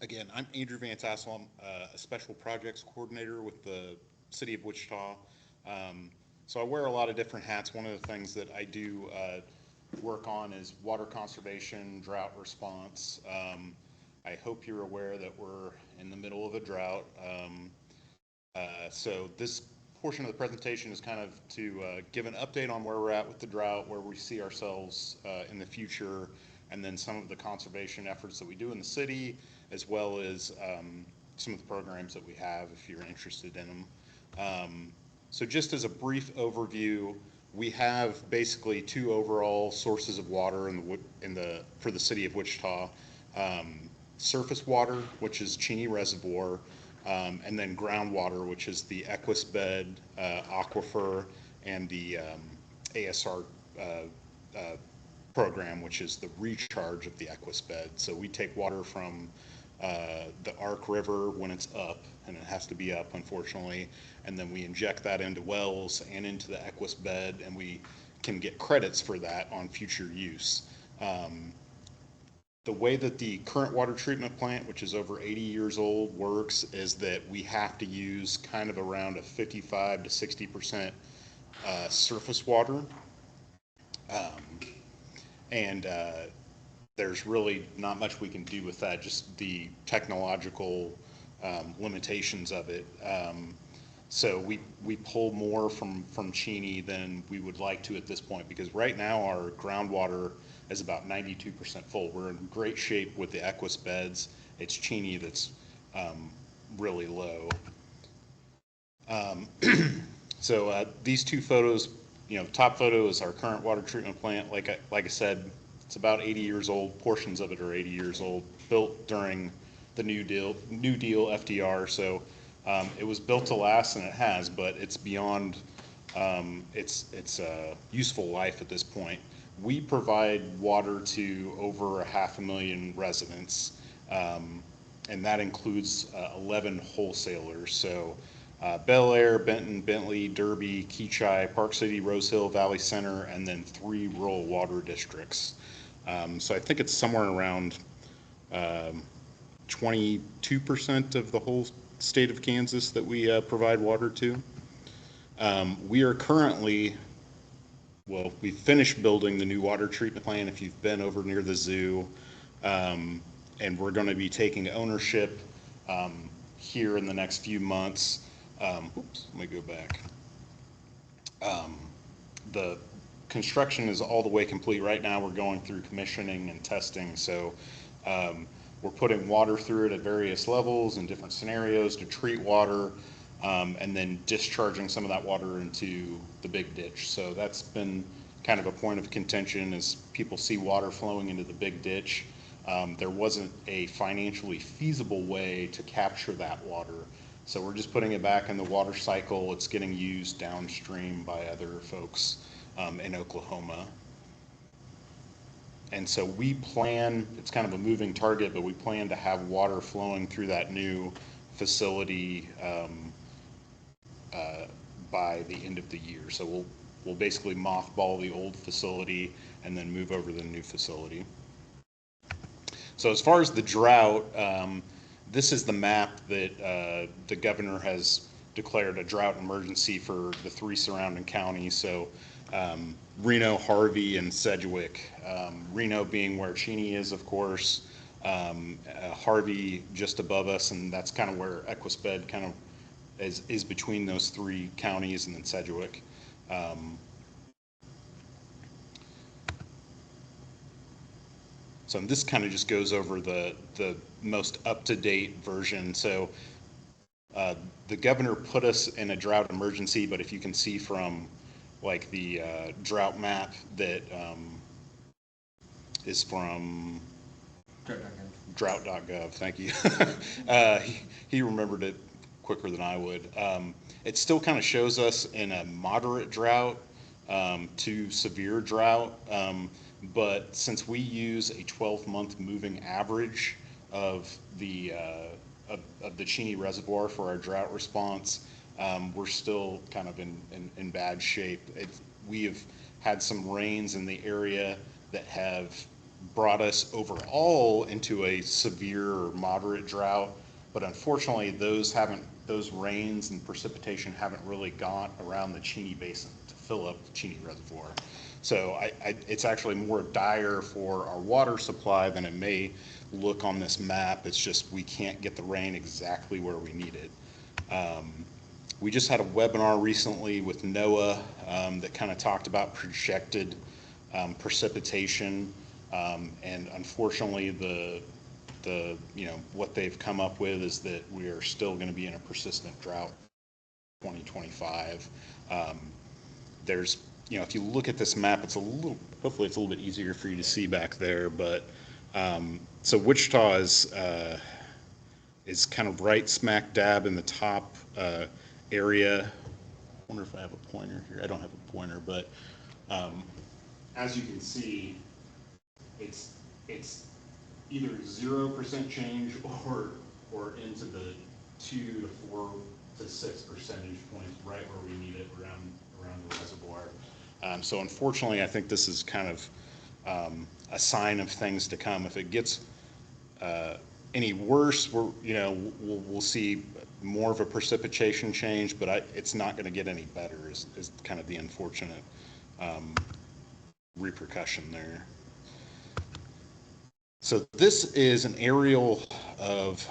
Again, I'm Andrew Van Tassel. I'm a special projects coordinator with the city of Wichita. So I wear a lot of different hats. One of the things that I do work on is water conservation, drought response. I hope you're aware that we're in the middle of a drought. So this portion of the presentation is kind of to give an update on where we're at with the drought, where we see ourselves in the future, and then some of the conservation efforts that we do in the city, as well as some of the programs that we have if you're interested in them. So just as a brief overview, we have basically two overall sources of water for the city of Wichita. Surface water, which is Cheney Reservoir, and then groundwater, which is the Equus bed, aquifer, and the ASR program, which is the recharge of the Equus bed. So we take water from the Ark River when it's up, and it has to be up, unfortunately, and then we inject that into wells and into the Equus bed, and we can get credits for that on future use. The way that the current water treatment plant, which is over 80 years old, works is that we have to use kind of around a 55 to 60% surface water. And there's really not much we can do with that, just the technological limitations of it. So we pull more from Cheney than we would like to at this point, because right now our groundwater is about 92% full. We're in great shape with the Equus beds. It's Cheney that's really low. So these two photos, the top photo is our current water treatment plant. Like I said, it's about 80 years old. Portions of it are 80 years old, built during the New Deal FDR. So it was built to last, and it has, but it's beyond its useful life at this point. We provide water to over 500,000 residents, and that includes 11 wholesalers. So Bel Air, Benton, Bentley, Derby, Keachai, Park City, Rose Hill, Valley Center, and then 3 rural water districts. So I think it's somewhere around 22% of the whole state of Kansas that we provide water to. We are currently, we finished building the new water treatment plant if you've been over near the zoo, and we're going to be taking ownership here in the next few months. Oops, let me go back. The construction is all the way complete right now. We're going through commissioning and testing, so we're putting water through it at various levels in different scenarios to treat water, and then discharging some of that water into the big ditch. So that's been kind of a point of contention as people see water flowing into the big ditch. There wasn't a financially feasible way to capture that water. So we're just putting it back in the water cycle. It's getting used downstream by other folks in Oklahoma. And so we plan, it's kind of a moving target, but we plan to have water flowing through that new facility by the end of the year. So we'll basically mothball the old facility and then move over to the new facility. So as far as the drought, this is the map that the governor has declared a drought emergency for the 3 surrounding counties. So Reno, Harvey, and Sedgwick. Reno being where Cheney is, of course. Harvey just above us, and that's kind of where Equus bed kind of is between those 3 counties, and then Sedgwick. So this kind of just goes over the most up-to-date version. So the governor put us in a drought emergency, but if you can see from like the drought map that is from drought.gov, thank you. He remembered it quicker than I would. It still kind of shows us in a moderate drought to severe drought. But since we use a 12-month moving average of the Cheney Reservoir for our drought response, we're still kind of in bad shape. We have had some rains in the area that have brought us overall into a severe or moderate drought, but unfortunately those rains and precipitation haven't really gone around the Cheney Basin to fill up the Cheney Reservoir. So it's actually more dire for our water supply than it may look on this map. It's just we can't get the rain exactly where we need it. We just had a webinar recently with NOAA that kind of talked about projected precipitation, and unfortunately the what they've come up with is that we are still going to be in a persistent drought in 2025. There's if you look at this map, it's hopefully it's a little bit easier for you to see back there, but so Wichita is kind of right smack dab in the top area. I wonder if I have a pointer here. I don't have a pointer, but as you can see, it's either 0% change or into the 2 to 4 to 6 percentage points right where we need it around the reservoir. So unfortunately, I think this is kind of a sign of things to come. If it gets any worse, we'll see more of a precipitation change, but it's not going to get any better. Is kind of the unfortunate repercussion there. So this is an aerial of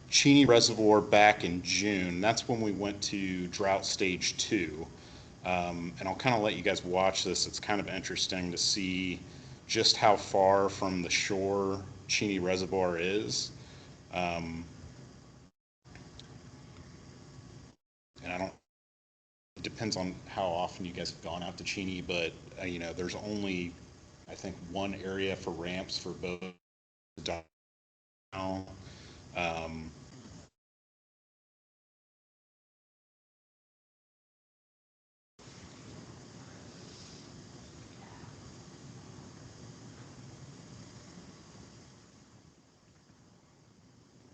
Cheney Reservoir back in June. That's when we went to drought stage 2. And I'll kind of let you guys watch this. It's kind of interesting to see just how far from the shore Cheney Reservoir is. And it depends on how often you guys have gone out to Cheney, but there's only, I think, one area for ramps for both down.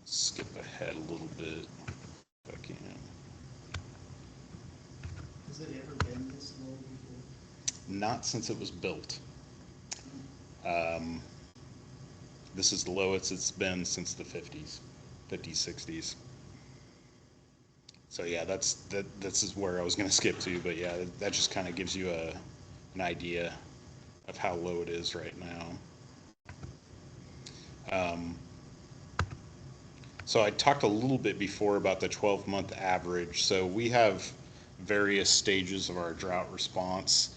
Skip ahead a little bit if I can. Has it ever been this low before? Not since it was built. This is the lowest it's been since the 50s, 60s. So yeah, this is where I was going to skip to, but yeah, that just kind of gives you an idea of how low it is right now. So I talked a little bit before about the 12-month average. So we have various stages of our drought response.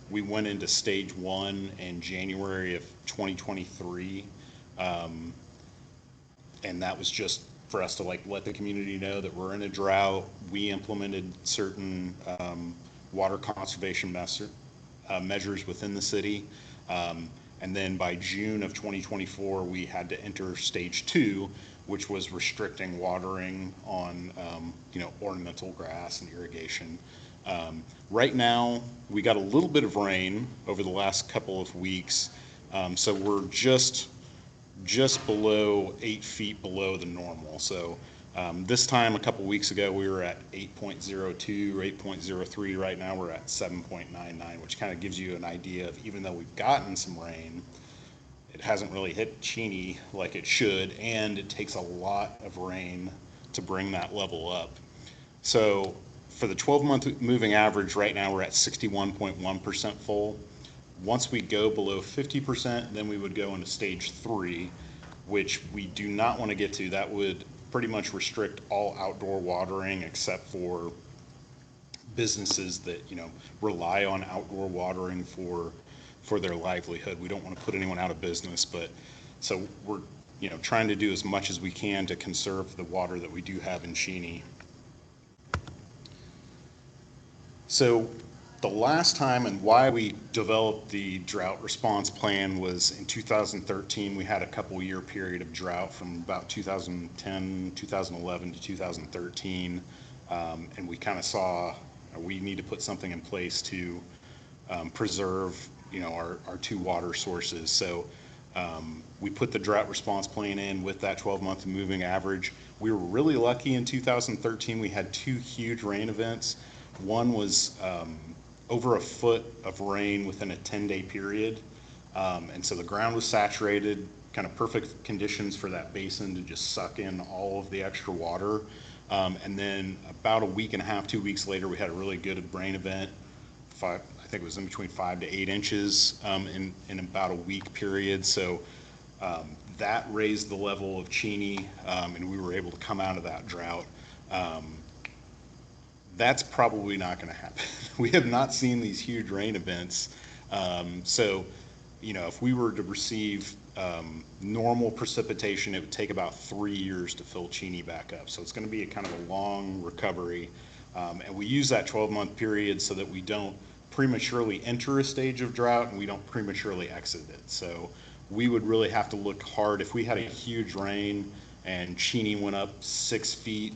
We went into stage 1 in January of 2023, and that was just for us to let the community know that we're in a drought. We implemented certain water conservation measures within the city. And then by June of 2024, we had to enter stage 2, which was restricting watering on ornamental grass and irrigation. Right now, we got a little bit of rain over the last couple of weeks, so we're just below 8 feet below the normal. So this time a couple weeks ago we were at 8.02 or 8.03. Right now we're at 7.99, which kind of gives you an idea of, even though we've gotten some rain, it hasn't really hit Cheney like it should, and it takes a lot of rain to bring that level up. So for the 12-month moving average right now we're at 61.1% full. Once we go below 50%, then we would go into stage 3, which we do not want to get to. That would pretty much restrict all outdoor watering except for businesses that rely on outdoor watering for their livelihood. We don't want to put anyone out of business, but so we're trying to do as much as we can to conserve the water that we do have in Cheney. So the last time and why we developed the drought response plan was in 2013. We had a couple-year period of drought from about 2010, 2011 to 2013, and we kind of saw we need to put something in place to preserve our 2 water sources. So we put the drought response plan in with that 12-month moving average. We were really lucky in 2013. We had 2 huge rain events. One was over a foot of rain within a 10-day period. And so the ground was saturated, kind of perfect conditions for that basin to just suck in all of the extra water. And then about a week and a half, 2 weeks later, we had a really good rain event. I think it was in between 5 to 8 inches in about a week period. So that raised the level of Cheney, and we were able to come out of that drought. That's probably not going to happen. We have not seen these huge rain events. So, if we were to receive normal precipitation, it would take about 3 years to fill Cheney back up. So it's going to be a kind of a long recovery. And we use that 12-month period so that we don't prematurely enter a stage of drought and we don't prematurely exit it. So we would really have to look hard. If we had a huge rain and Cheney went up 6 feet,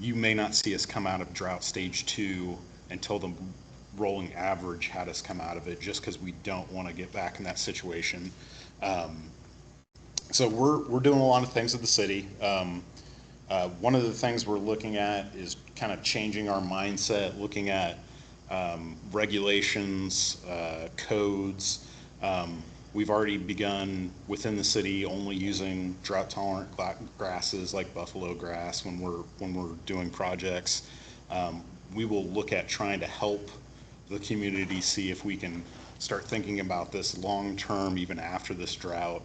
you may not see us come out of drought stage 2 until the rolling average had us come out of it, just because we don't want to get back in that situation. So we're doing a lot of things at the city. One of the things we're looking at is kind of changing our mindset, looking at regulations, codes. We've already begun within the city only using drought-tolerant grasses like buffalo grass when we're doing projects. We will look at trying to help the community see if we can start thinking about this long-term, even after this drought.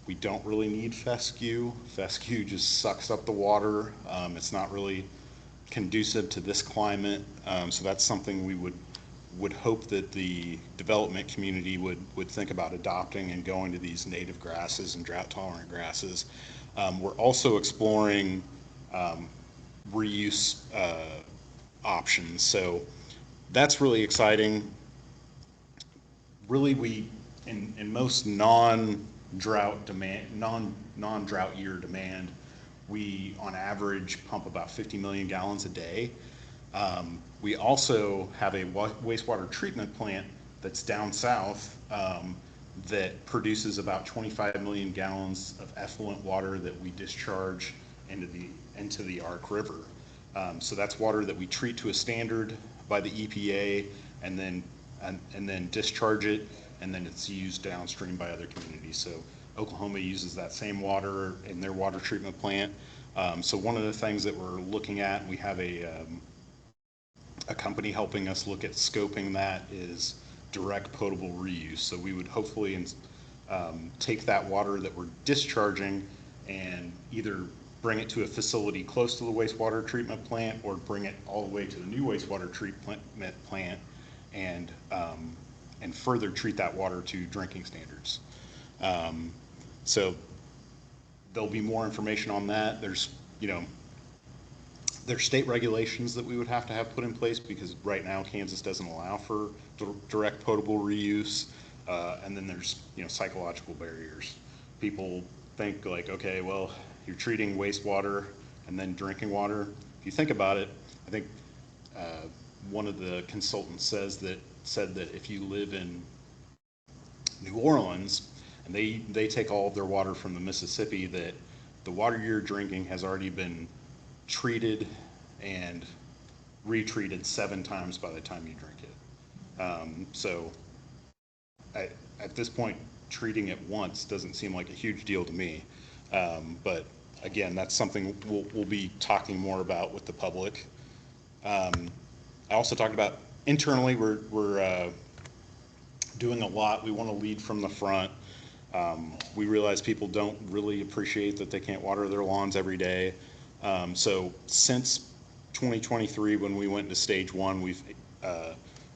We don't really need fescue. Fescue just sucks up the water. It's not really conducive to this climate. So that's something we would hope that the development community would think about adopting and going to these native grasses and drought-tolerant grasses. We're also exploring reuse options. So that's really exciting. Really, we in most non-drought year demand, we on average pump about 50 million gallons a day. We also have a wastewater treatment plant that's down south that produces about 25 million gallons of effluent water that we discharge into the Ark River. So that's water that we treat to a standard by the EPA and then discharge it, and then it's used downstream by other communities. So Oklahoma uses that same water in their water treatment plant. So one of the things that we're looking at, we have a company helping us look at scoping that, is direct potable reuse. So we would hopefully take that water that we're discharging and either bring it to a facility close to the wastewater treatment plant or bring it all the way to the new wastewater treatment plant and further treat that water to drinking standards. So there'll be more information on that. There's state regulations that we would have to have put in place because right now Kansas doesn't allow for direct potable reuse. And then there's psychological barriers. People think like, okay, well, you're treating wastewater and then drinking water. If you think about it, I think one of the consultants said that if you live in New Orleans and they take all of their water from the Mississippi, that the water you're drinking has already been treated and retreated 7 times by the time you drink it. So at this point, treating it once doesn't seem like a huge deal to me. But again, that's something we'll be talking more about with the public. I also talked about internally, we're doing a lot. We want to lead from the front. We realize people don't really appreciate that they can't water their lawns every day. So since 2023, when we went into stage 1, we've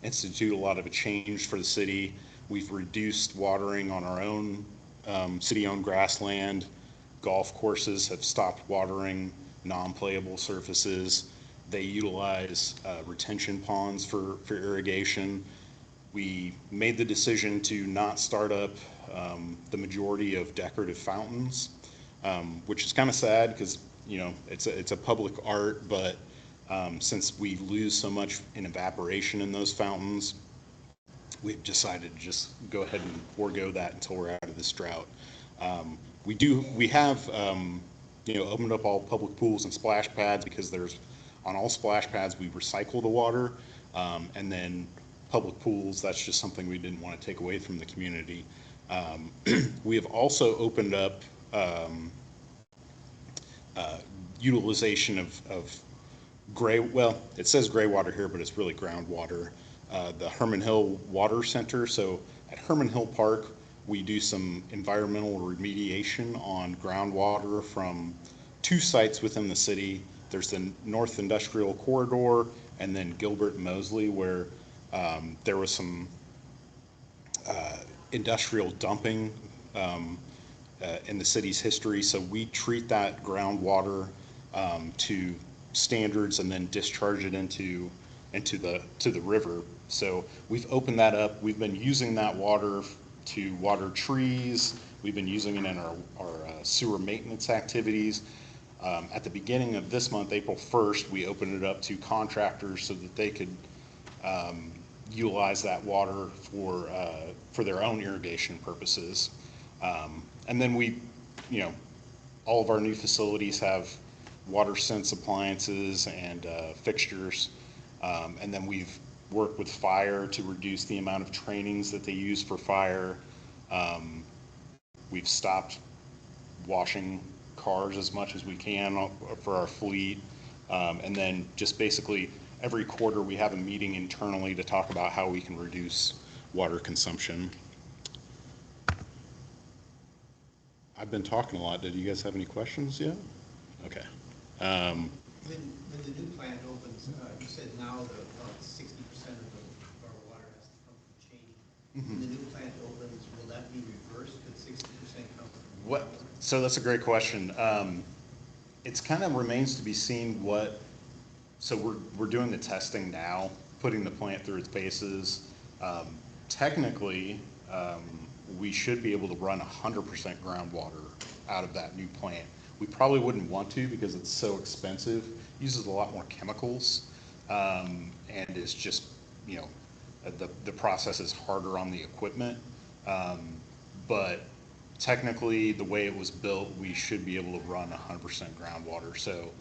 instituted a lot of a change for the city. We've reduced watering on our own city-owned grassland. Golf courses have stopped watering non-playable surfaces. They utilize retention ponds for irrigation. We made the decision to not start up the majority of decorative fountains, which is kind of sad because it's a public art, but since we lose so much in evaporation in those fountains, we've decided to just go ahead and forego that until we're out of this drought. We have opened up all public pools and splash pads because on all splash pads we recycle the water, and then public pools. That's just something we didn't want to take away from the community. We have also opened up utilization of gray, well, it says gray water here, but it's really groundwater. The Herman Hill Water Center. So at Herman Hill Park, we do some environmental remediation on groundwater from two sites within the city. There's the North Industrial Corridor and then Gilbert and Mosley, where there was some industrial dumping in the city's history. So we treat that groundwater to standards and then discharge it into the river. So we've opened that up. We've been using that water to water trees. We've been using it in our sewer maintenance activities. At the beginning of this month, April 1st, we opened it up to contractors so that they could utilize that water for their own irrigation purposes. And then all of our new facilities have water sense appliances and fixtures. And then we've worked with fire to reduce the amount of trainings that they use for fire. We've stopped washing cars as much as we can for our fleet. And then just basically every quarter we have a meeting internally to talk about how we can reduce water consumption. I've been talking a lot. Did you guys have any questions yet? Okay. When the new plant opens, you said now that 60% of our water has to come from Cheney. When the new plant opens, will that be reversed? Could 60% come from What? So that's a great question. It's kind of remains to be seen what. So we're doing the testing now, putting the plant through its paces. Technically, we should be able to run 100% groundwater out of that new plant. We probably wouldn't want to because it's so expensive, uses a lot more chemicals, and is just, the process is harder on the equipment. But technically, the way it was built, we should be able to run 100% groundwater. So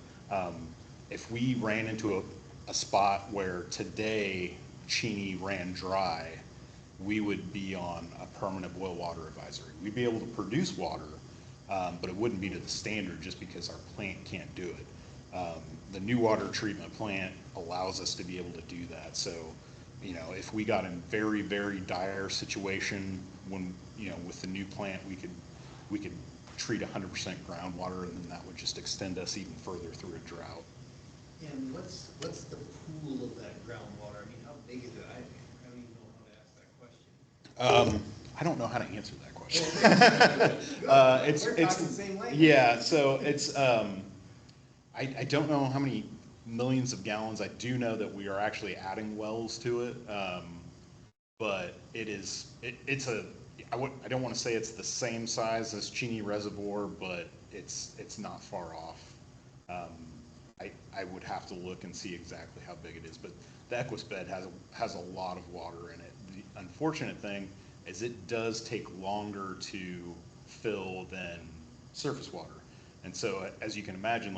if we ran into a spot where today Cheney ran dry, we would be on a permanent boil water advisory. We'd be able to produce water, but it wouldn't be to the standard just because our plant can't do it. The new water treatment plant allows us to be able to do that. So, if we got in very, very dire situation when, with the new plant, we could treat 100% groundwater, and then that would just extend us even further through a drought. And what's the pool of that groundwater? I mean, how big is it? I don't even know how to ask that question. I don't know how to answer that question. We're talking the same language. Yeah, so it's, I don't know how many millions of gallons. I do know that we are actually adding wells to it, but it's I don't want to say it's the same size as Cheney Reservoir, but it's not far off. I would have to look and see exactly how big it is, but the Equus bed has a lot of water in it. The unfortunate thing is it does take longer to fill than surface water. And so as you can imagine,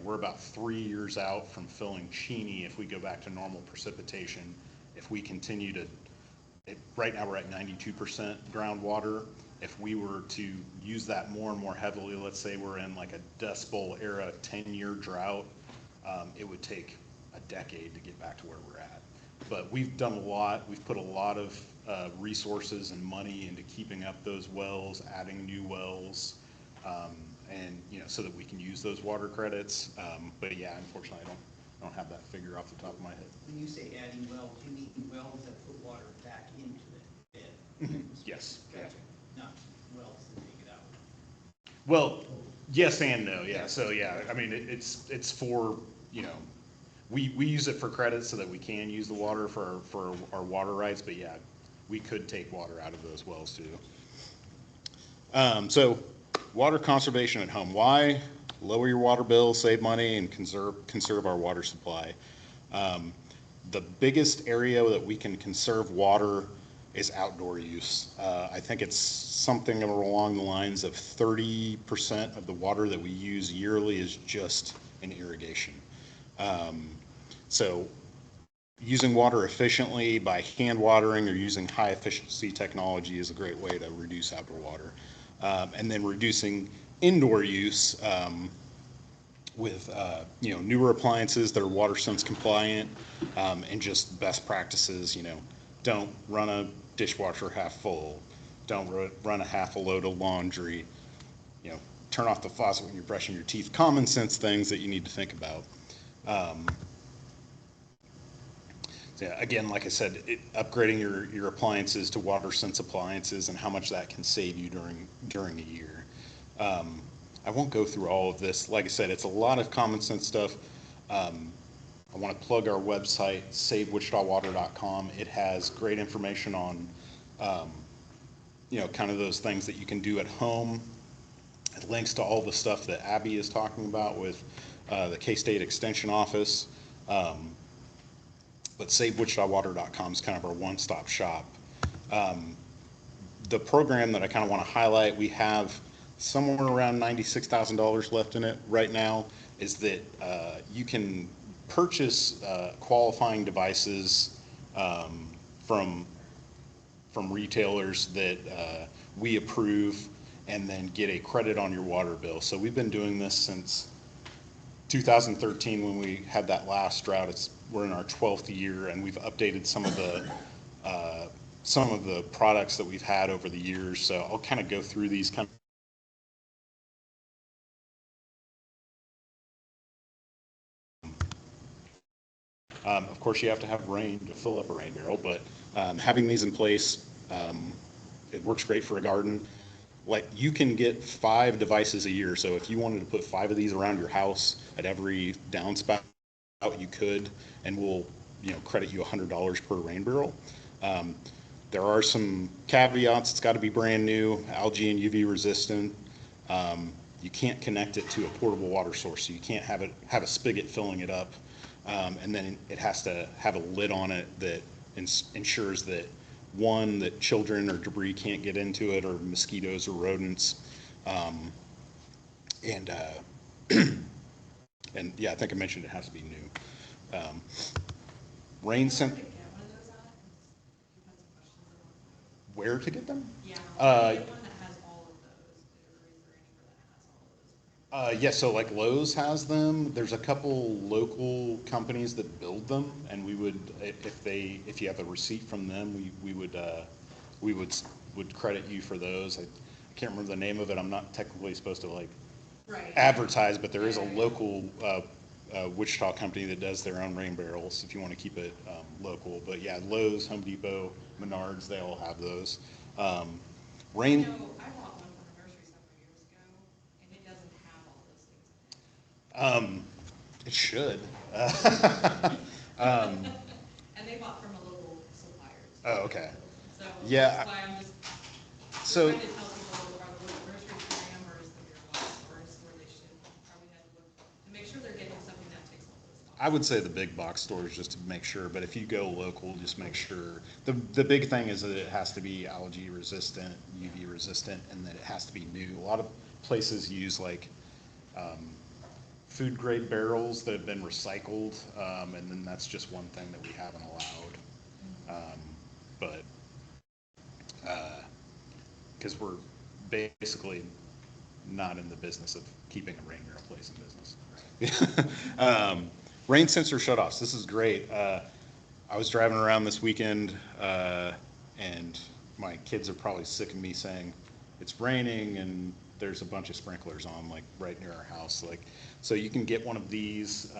we're about 3 years out from filling Cheney if we go back to normal precipitation. If we continue right now we're at 92% groundwater. If we were to use that more and more heavily, let's say we're in like a Dust Bowl era 10-year drought, it would take a decade to get back to where we're at. But we've done a lot. We've put a lot of resources and money into keeping up those wells, adding new wells, and so that we can use those water credits. But yeah, unfortunately, I don't have that figure off the top of my head. When you say adding wells, you mean wells that put water back into the bed? Yes. Gotcha. Not wells that take it out. Well, yes and no. Yeah. So yeah, I mean, it's for, we use it for credits so that we can use the water for our water rights. But yeah, we could take water out of those wells too. So water conservation at home. Why lower your water bill, save money, and conserve our water supply? The biggest area that we can conserve water is outdoor use. I think it's something along the lines of 30% of the water that we use yearly is just in irrigation. So using water efficiently by hand watering or using high efficiency technology is a great way to reduce outdoor water. And then reducing indoor use with newer appliances that are water sense compliant, and just best practices. Don't run a dishwasher half full, don't run a half a load of laundry, you know, turn off the faucet when you're brushing your teeth. Common sense things that you need to think about. Um, so yeah, again, like I said, upgrading your appliances to water sense appliances and how much that can save you during a year. Um, I won't go through all of this. Like I said, it's a lot of common sense stuff. Um, I want to plug our website, savewichitawater.com. It has great information on, um, kind of those things that you can do at home. It links to all the stuff that Abby is talking about with the K-State Extension Office. Um, but SaveWichitaWater.com is kind of our one-stop shop. Um, the program that I kind of want to highlight, we have somewhere around $96,000 left in it right now, is that you can purchase qualifying devices um, from retailers that we approve, and then get a credit on your water bill. So we've been doing this since 2013 when we had that last drought. We're in our 12th year, and we've updated some of the products that we've had over the years. So I'll kind of go through these kind of course, you have to have rain to fill up a rain barrel, but having these in place, it works great for a garden. Like, you can get 5 devices a year. So if you wanted to put 5 of these around your house at every downspout, you could, and we'll credit you $100 per rain barrel. Um, there are some caveats. It's got to be brand new, algae and UV resistant. You can't connect it to a portable water source, so you can't have a spigot filling it up, and then it has to have a lid on it that ensures that, one, that children or debris can't get into it, or mosquitoes or rodents, and and yeah, I think I mentioned it has to be new. Rain sent. Where to get them? Yeah, Uh, get one that has all of those, or is there anywhere that has all of those? Yeah, so like Lowe's has them. There's a couple local companies that build them, and we would, if you have a receipt from them, we would credit you for those. I can't remember the name of it. I'm not technically supposed to like Right. advertise, but there is a Yeah. local Wichita company that does their own rain barrels if you want to keep it local. But yeah, Lowe's, Home Depot, Menards, they all have those. Um, I rain. know, I bought one from a nursery several years ago, and it doesn't have all those things Um, it should. And they bought from a local supplier too. Oh, okay. So Yeah. that's why I'm just So, trying to tell people, are the local nurseries carrying them, or is the beer water stores where they should, are we had to look, to make sure they're getting something that ticks all those boxes. I would say the big box stores just to make sure, but if you go local, just make sure. The big thing is that it has to be algae resistant, UV resistant, and that it has to be new. A lot of places use like food grade barrels that have been recycled, and then that's just one thing that we haven't allowed. But because we're basically not in the business of keeping a rain barrel place in business. Rain sensor shutoffs. This is great. I was driving around this weekend, and my kids are probably sick of me saying it's raining and there's a bunch of sprinklers on, like right near our house. Like, so you can get one of these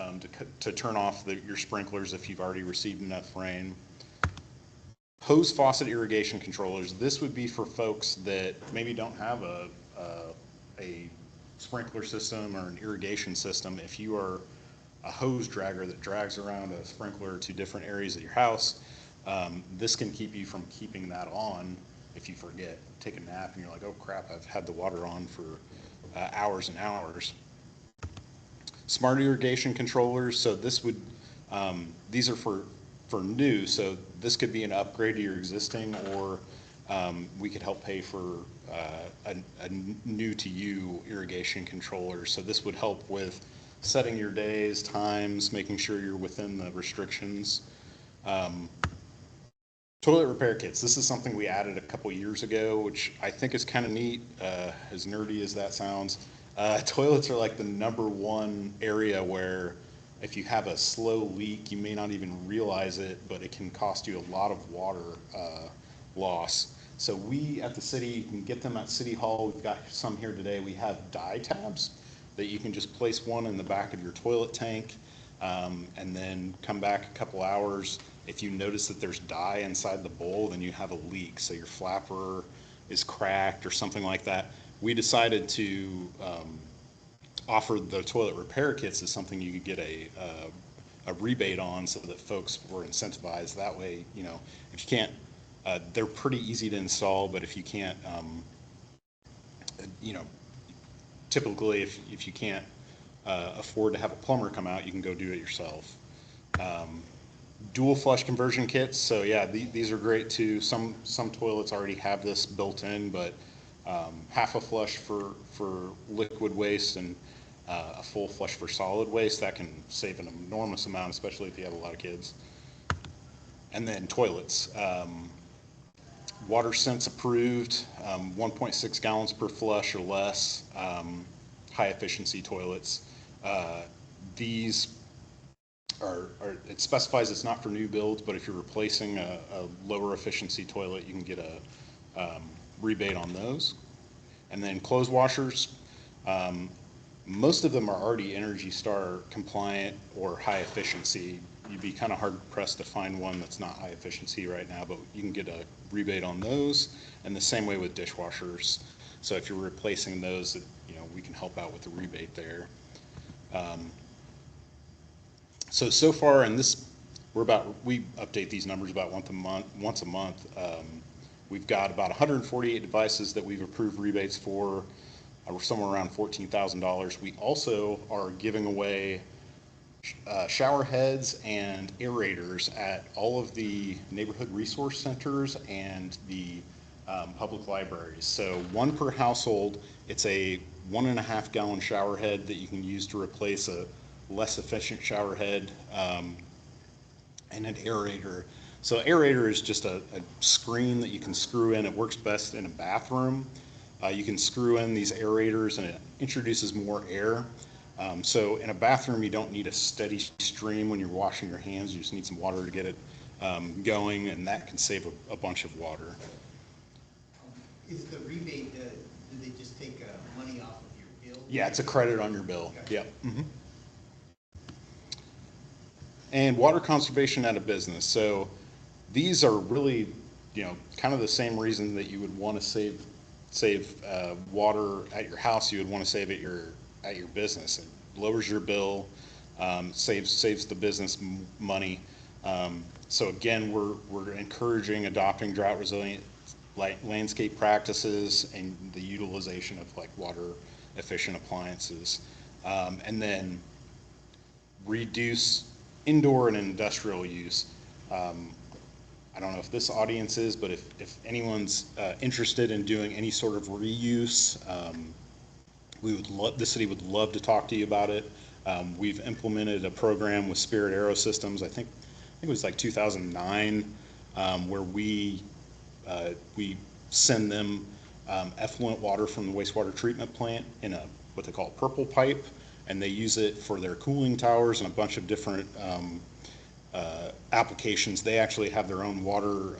to turn off your sprinklers if you've already received enough rain. Hose faucet irrigation controllers. This would be for folks that maybe don't have a sprinkler system or an irrigation system. If you are a hose dragger that drags around a sprinkler to different areas of your house, this can keep you from keeping that on if you forget. Take a nap and you're like, oh crap, I've had the water on for hours and hours. Smart irrigation controllers. So this would, these are for new. So this could be an upgrade to your existing, or we could help pay for a new to you irrigation controller. So this would help with setting your days, times, making sure you're within the restrictions. Toilet repair kits. This is something we added a couple years ago, which I think is kind of neat, as nerdy as that sounds. Toilets are like the number one area where if you have a slow leak, you may not even realize it, but it can cost you a lot of water loss. So we at the city, you can get them at City Hall. We've got some here today. We have dye tabs that you can just place one in the back of your toilet tank, and then come back a couple hours. If you notice that there's dye inside the bowl, then you have a leak. So your flapper is cracked or something like that. We decided to offer the toilet repair kits as something you could get a rebate on, so that folks were incentivized that way. You know, if you can't, they're pretty easy to install, but if you can't, you know, typically if you can't afford to have a plumber come out, you can go do it yourself. Dual flush conversion kits. So yeah, these are great too. Some toilets already have this built in, but half a flush for liquid waste and a full flush for solid waste, that can save an enormous amount, especially if you have a lot of kids. And then toilets. Water Sense approved, 1.6 gallons per flush or less, high efficiency toilets. These it specifies it's not for new builds, but if you're replacing a lower efficiency toilet, you can get a rebate on those. And then clothes washers, most of them are already Energy Star compliant or high efficiency. You'd be kind of hard pressed to find one that's not high efficiency right now, but you can get a rebate on those. And the same way with dishwashers. So if you're replacing those, you know, we can help out with the rebate there. So far, and this, we update these numbers about once a month. We've got about 148 devices that we've approved rebates for. We're somewhere around $14,000. We also are giving away shower heads and aerators at all of the neighborhood resource centers and the public libraries. So one per household. It's a 1.5 gallon shower head that you can use to replace a less efficient shower head, and an aerator. So aerator is just a screen that you can screw in. It works best in a bathroom. You can screw in these aerators and it introduces more air. So in a bathroom, you don't need a steady stream when you're washing your hands. You just need some water to get it going, and that can save a bunch of water. Is the rebate, do they just take money off of your bill? Yeah, it's a credit on your bill. Gotcha. Yep. Mm-hmm. And water conservation at a business. So these are really, you know, kind of the same reason that you would want to save water at your house. You would want to save at your business. It lowers your bill, saves the business money. So again, we're encouraging adopting drought resilient landscape practices and the utilization of like water efficient appliances, and then reduce indoor and industrial use. I don't know if this audience is, but if anyone's interested in doing any sort of reuse, the city would love to talk to you about it. We've implemented a program with Spirit Aero Systems, I think it was like 2009, where we send them effluent water from the wastewater treatment plant in what they call a purple pipe, and they use it for their cooling towers and a bunch of different applications. They actually have their own water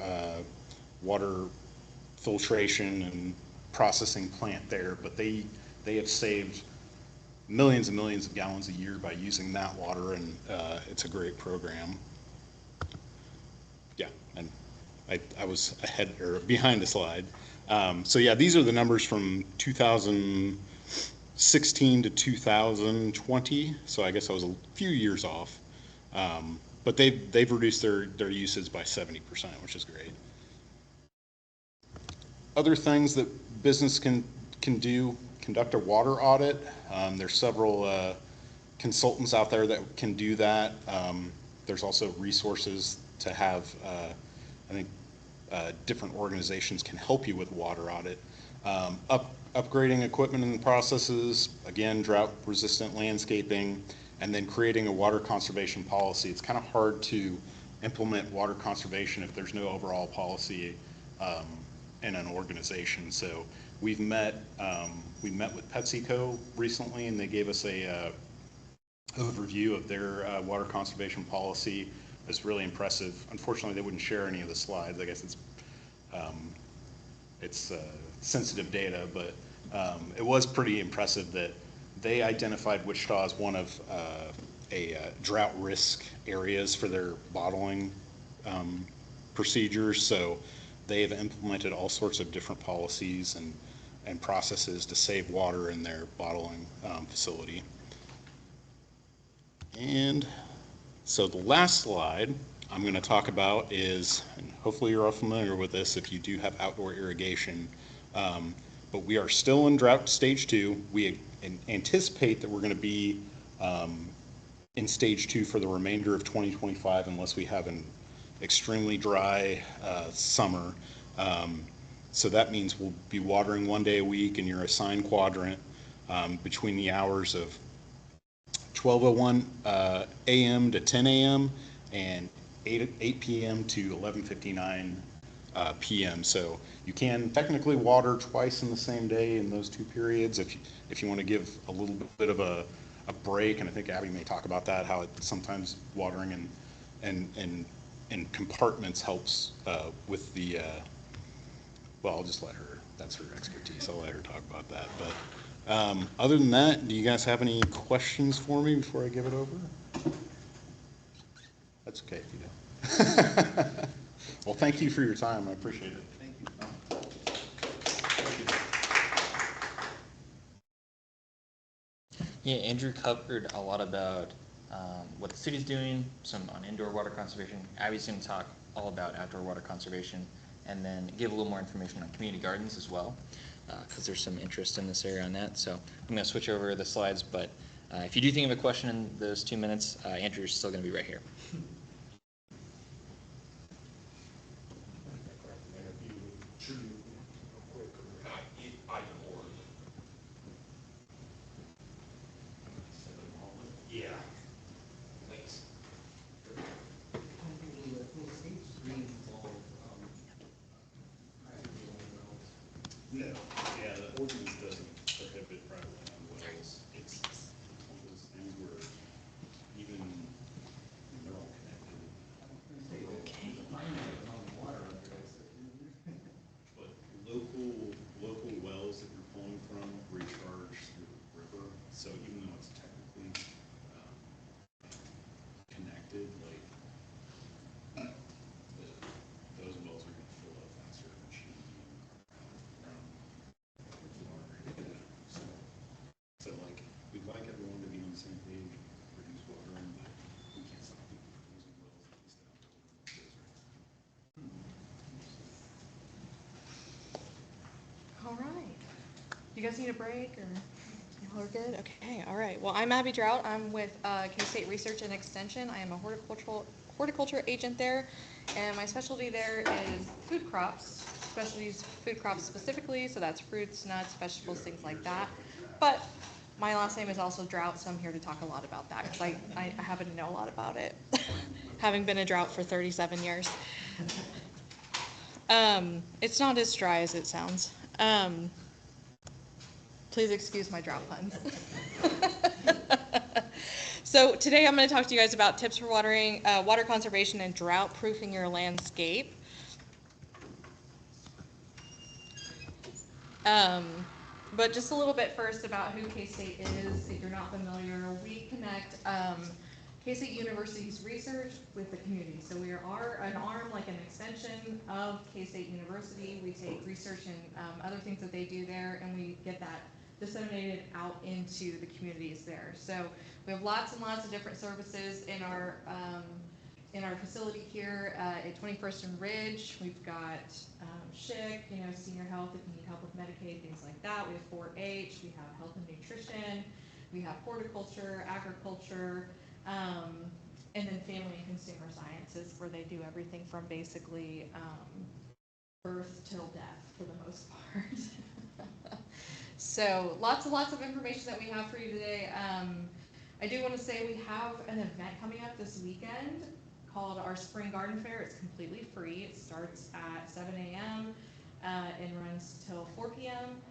filtration and processing plant there, but they have saved millions and millions of gallons a year by using that water, and it's a great program. Yeah, and I was ahead or behind the slide. So yeah, these are the numbers from 2016 to 2020. So I guess I was a few years off. But they've reduced their usage by 70%, which is great. Other things that business can do: conduct a water audit. There's several consultants out there that can do that. There's also resources to have. I think different organizations can help you with water audit. Upgrading equipment and processes. Again, drought-resistant landscaping. And then creating a water conservation policy. It's kind of hard to implement water conservation if there's no overall policy um, in an organization. So we met with PepsiCo recently, and they gave us a overview of their water conservation policy. It was really impressive. Unfortunately, they wouldn't share any of the slides. I guess um, it's sensitive data, but it was pretty impressive that they identified Wichita as one of a drought risk areas for their bottling procedures. So they have implemented all sorts of different policies and processes to save water in their bottling facility. And so the last slide I'm going to talk about is, and hopefully you're all familiar with this if you do have outdoor irrigation, but we are still in drought stage 2. We anticipate that we're going to be in stage 2 for the remainder of 2025 unless we have an extremely dry summer. So that means we'll be watering 1 day a week in your assigned quadrant between the hours of 12:01 a.m. to 10 a.m. and 8 p.m. to 11:59 p.m. So you can technically water twice in the same day in those 2 periods if you want to give a little bit of a break. And I think Abby may talk about that, how sometimes watering in compartments helps with the well, I'll just let her, that's her expertise. I'll let her talk about that. But other than that, do you guys have any questions for me before I give it over? That's okay if you don't. Well, thank you for your time. I appreciate it. Thank you. Yeah, Andrew covered a lot about what the city's doing, some on indoor water conservation. Abby's going to talk all about outdoor water conservation, and then give a little more information on community gardens as well, because there's some interest in this area on that. So I'm going to switch over the slides, but if you do think of a question in those 2 minutes, Andrew's still going to be right here. Yeah. Thanks. Will stage 3 involve No, yeah, the ordinance doesn't prohibit private land wells. It's one of those things where even they're all connected. But local wells that you're pulling from recharge through the river. So even though it's technically connected, like those wells are going to fill up faster than should be. So like, we'd like everyone to be on the same page, reduce watering, but we can't stop people from using wells that we still have to All right. You guys need a break or you all are good? Okay, all right. Well, I'm Abby Drought. I'm with K-State Research and Extension. I am a horticulture agent there, and my specialty there is food crops, specialties food crops specifically, so that's fruits, nuts, vegetables, things like that. But my last name is also Drought, so I'm here to talk a lot about that because I happen to know a lot about it, having been a drought for 37 years. It's not as dry as it sounds. Please excuse my drought puns. So today I'm going to talk to you guys about tips for watering, water conservation and drought proofing your landscape. But just a little bit first about who K-State is, if you're not familiar. We connect K-State University's research with the community. So we are an arm, like an extension of K-State University. We take research and other things that they do there, and we get that disseminated out into the communities there. So we have lots and lots of different services in our facility here at 21st and Ridge. We've got SHIC, senior health if you need help with Medicaid, things like that. We have 4-H, we have health and nutrition, we have horticulture, agriculture, and then family and consumer sciences, where they do everything from basically birth till death for the most part. So lots and lots of information that we have for you today. I do want to say we have an event coming up this weekend called our Spring Garden Fair. It's completely free. It starts at 7 a.m. And runs till 4 p.m.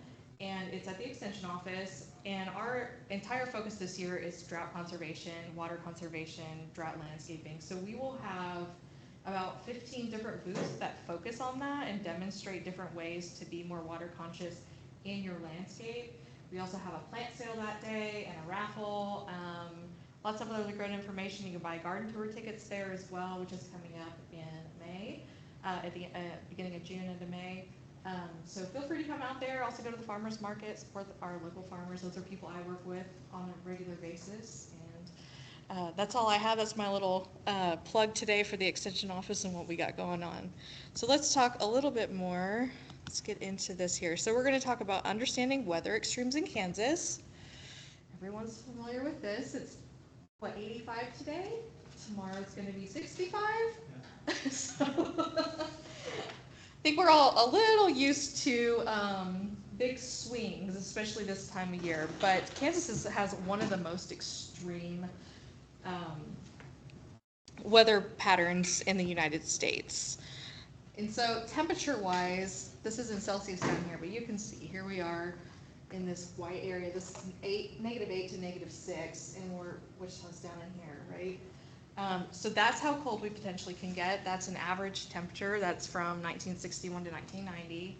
And it's at the Extension office. And our entire focus this year is drought conservation, water conservation, drought landscaping. So we will have about 15 different booths that focus on that and demonstrate different ways to be more water conscious in your landscape. We also have a plant sale that day and a raffle. Lots of other great information. You can buy garden tour tickets there as well, which is coming up in May, at the beginning of June into May. So feel free to come out there. Also go to the farmers market, support our local farmers. Those are people I work with on a regular basis. And that's all I have. That's my little plug today for the Extension office and what we got going on. So let's talk a little bit more. Let's get into this here. So we're going to talk about understanding weather extremes in Kansas. Everyone's familiar with this. It's, what, 85 today? Tomorrow it's going to be 65? Yeah. So I think we're all a little used to big swings, especially this time of year. But Kansas has one of the most extreme weather patterns in the United States. And so temperature-wise, this is in Celsius down here, but you can see here we are in this white area. This is -8 to -6, and Wichita's down in here, right? So that's how cold we potentially can get. That's an average temperature. That's from 1961 to 1990.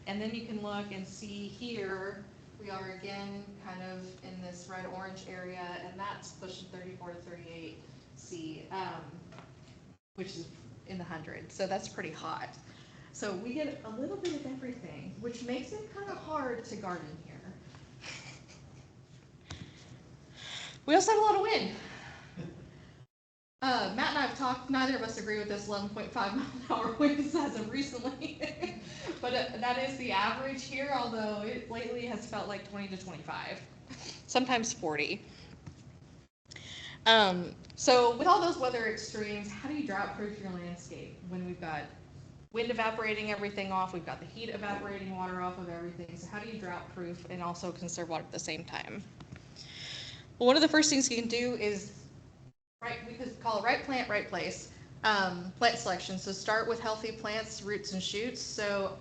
And then you can look and see here, we are again kind of in this red-orange area, and that's pushing 34 to 38 C, which is in the hundreds. So that's pretty hot. So we get a little bit of everything, which makes it kind of hard to garden here. We also have a lot of wind. Matt and I have talked, neither of us agree with this 11.5 mile-an-hour winds as of recently. But that is the average here, although it lately has felt like 20 to 25, sometimes 40. So with all those weather extremes, how do you drought-proof your landscape when we've got wind evaporating everything off, we've got the heat evaporating water off of everything? So how do you drought-proof and also conserve water at the same time? Well, one of the first things you can do is, we could call it right plant, right place, plant selection. So start with healthy plants, roots and shoots. So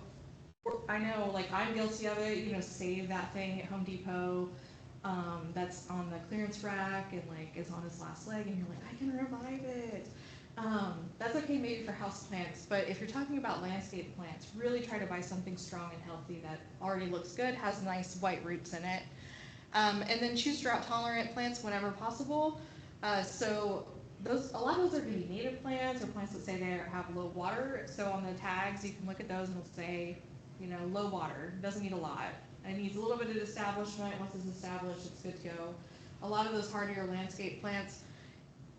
I know, like, I'm guilty of it, save that thing at Home Depot that's on the clearance rack and like is on its last leg, and you're like, I can revive it. That's okay maybe for house plants, but if you're talking about landscape plants, really try to buy something strong and healthy that already looks good, has nice white roots in it. And then choose drought tolerant plants whenever possible. So a lot of those are going to be native plants or plants that say they have low water. So on the tags, you can look at those and it'll say, low water, doesn't need a lot. It needs a little bit of establishment. Once it's established, it's good to go. A lot of those hardier landscape plants,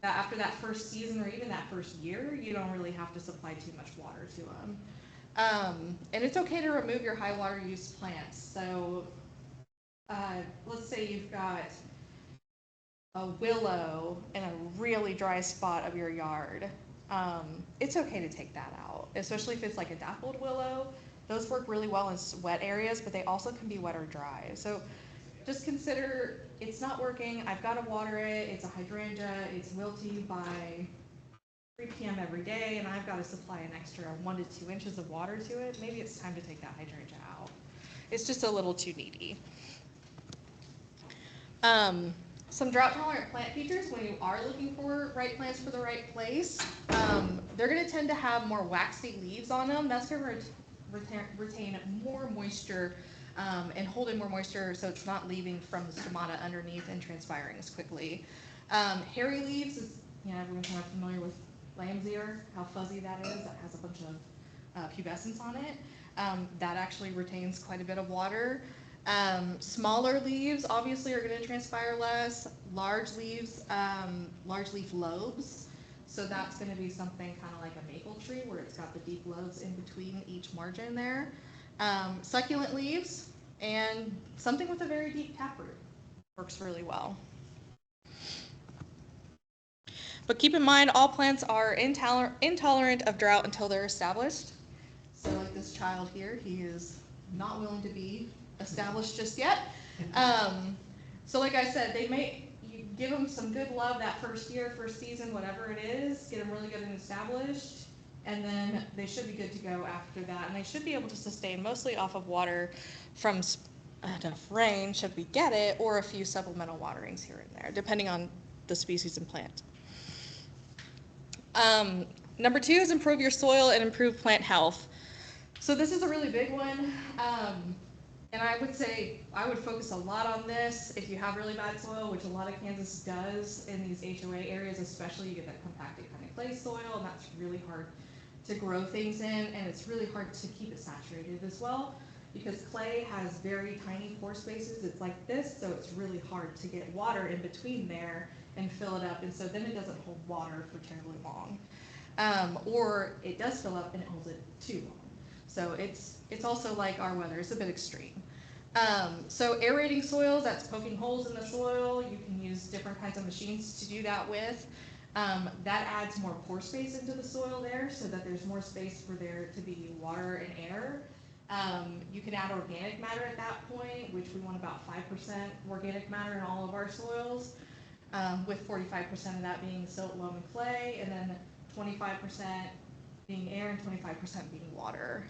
after that first season or even that first year, you don't really have to supply too much water to them. And it's okay to remove your high water use plants. So let's say you've got a willow in a really dry spot of your yard. It's okay to take that out, especially if it's like a dappled willow. Those work really well in wet areas, but they also can be wet or dry. So just consider, it's not working, I've got to water it, it's a hydrangea, it's wilty by 3 p.m. every day, and I've got to supply an extra 1 to 2 inches of water to it. Maybe it's time to take that hydrangea out. It's just a little too needy. Some drought-tolerant plant features when you are looking for right plants for the right place. They're going to tend to have more waxy leaves on them. That's going to retain more moisture and hold in more moisture, so it's not leaving from the stomata underneath and transpiring as quickly. Hairy leaves is, everyone's kind of familiar with lamb's ear, how fuzzy that is. That has a bunch of pubescence on it. That actually retains quite a bit of water. Smaller leaves obviously are going to transpire less. Large leaves, large leaf lobes. So that's going to be something kind of like a maple tree where it's got the deep lobes in between each margin there. Succulent leaves and something with a very deep taproot works really well. But keep in mind, all plants are intolerant of drought until they're established. So like this child here, he is not willing to be established just yet. So like I said, you give them some good love that first year, first season, whatever it is, get them really good and established, and then they should be good to go after that. And they should be able to sustain mostly off of water from enough rain, should we get it, or a few supplemental waterings here and there, depending on the species and plant. Number 2 is improve your soil and improve plant health. So this is a really big one. And I would say I would focus a lot on this if you have really bad soil, which a lot of Kansas does in these HOA areas, especially. You get that compacted kind of clay soil, and that's really hard to grow things in, and it's really hard to keep it saturated as well, because clay has very tiny pore spaces. It's like this, so it's really hard to get water in between there and fill it up, and so then it doesn't hold water for terribly long. Or it does fill up and it holds it too long. So it's also like our weather, it's a bit extreme. So aerating soils, that's poking holes in the soil. You can use different kinds of machines to do that with. That adds more pore space into the soil there, so that there's more space for there to be water and air. You can add organic matter at that point, which we want about 5% organic matter in all of our soils, with 45% of that being silt, loam, and clay, and then 25% being air and 25% being water.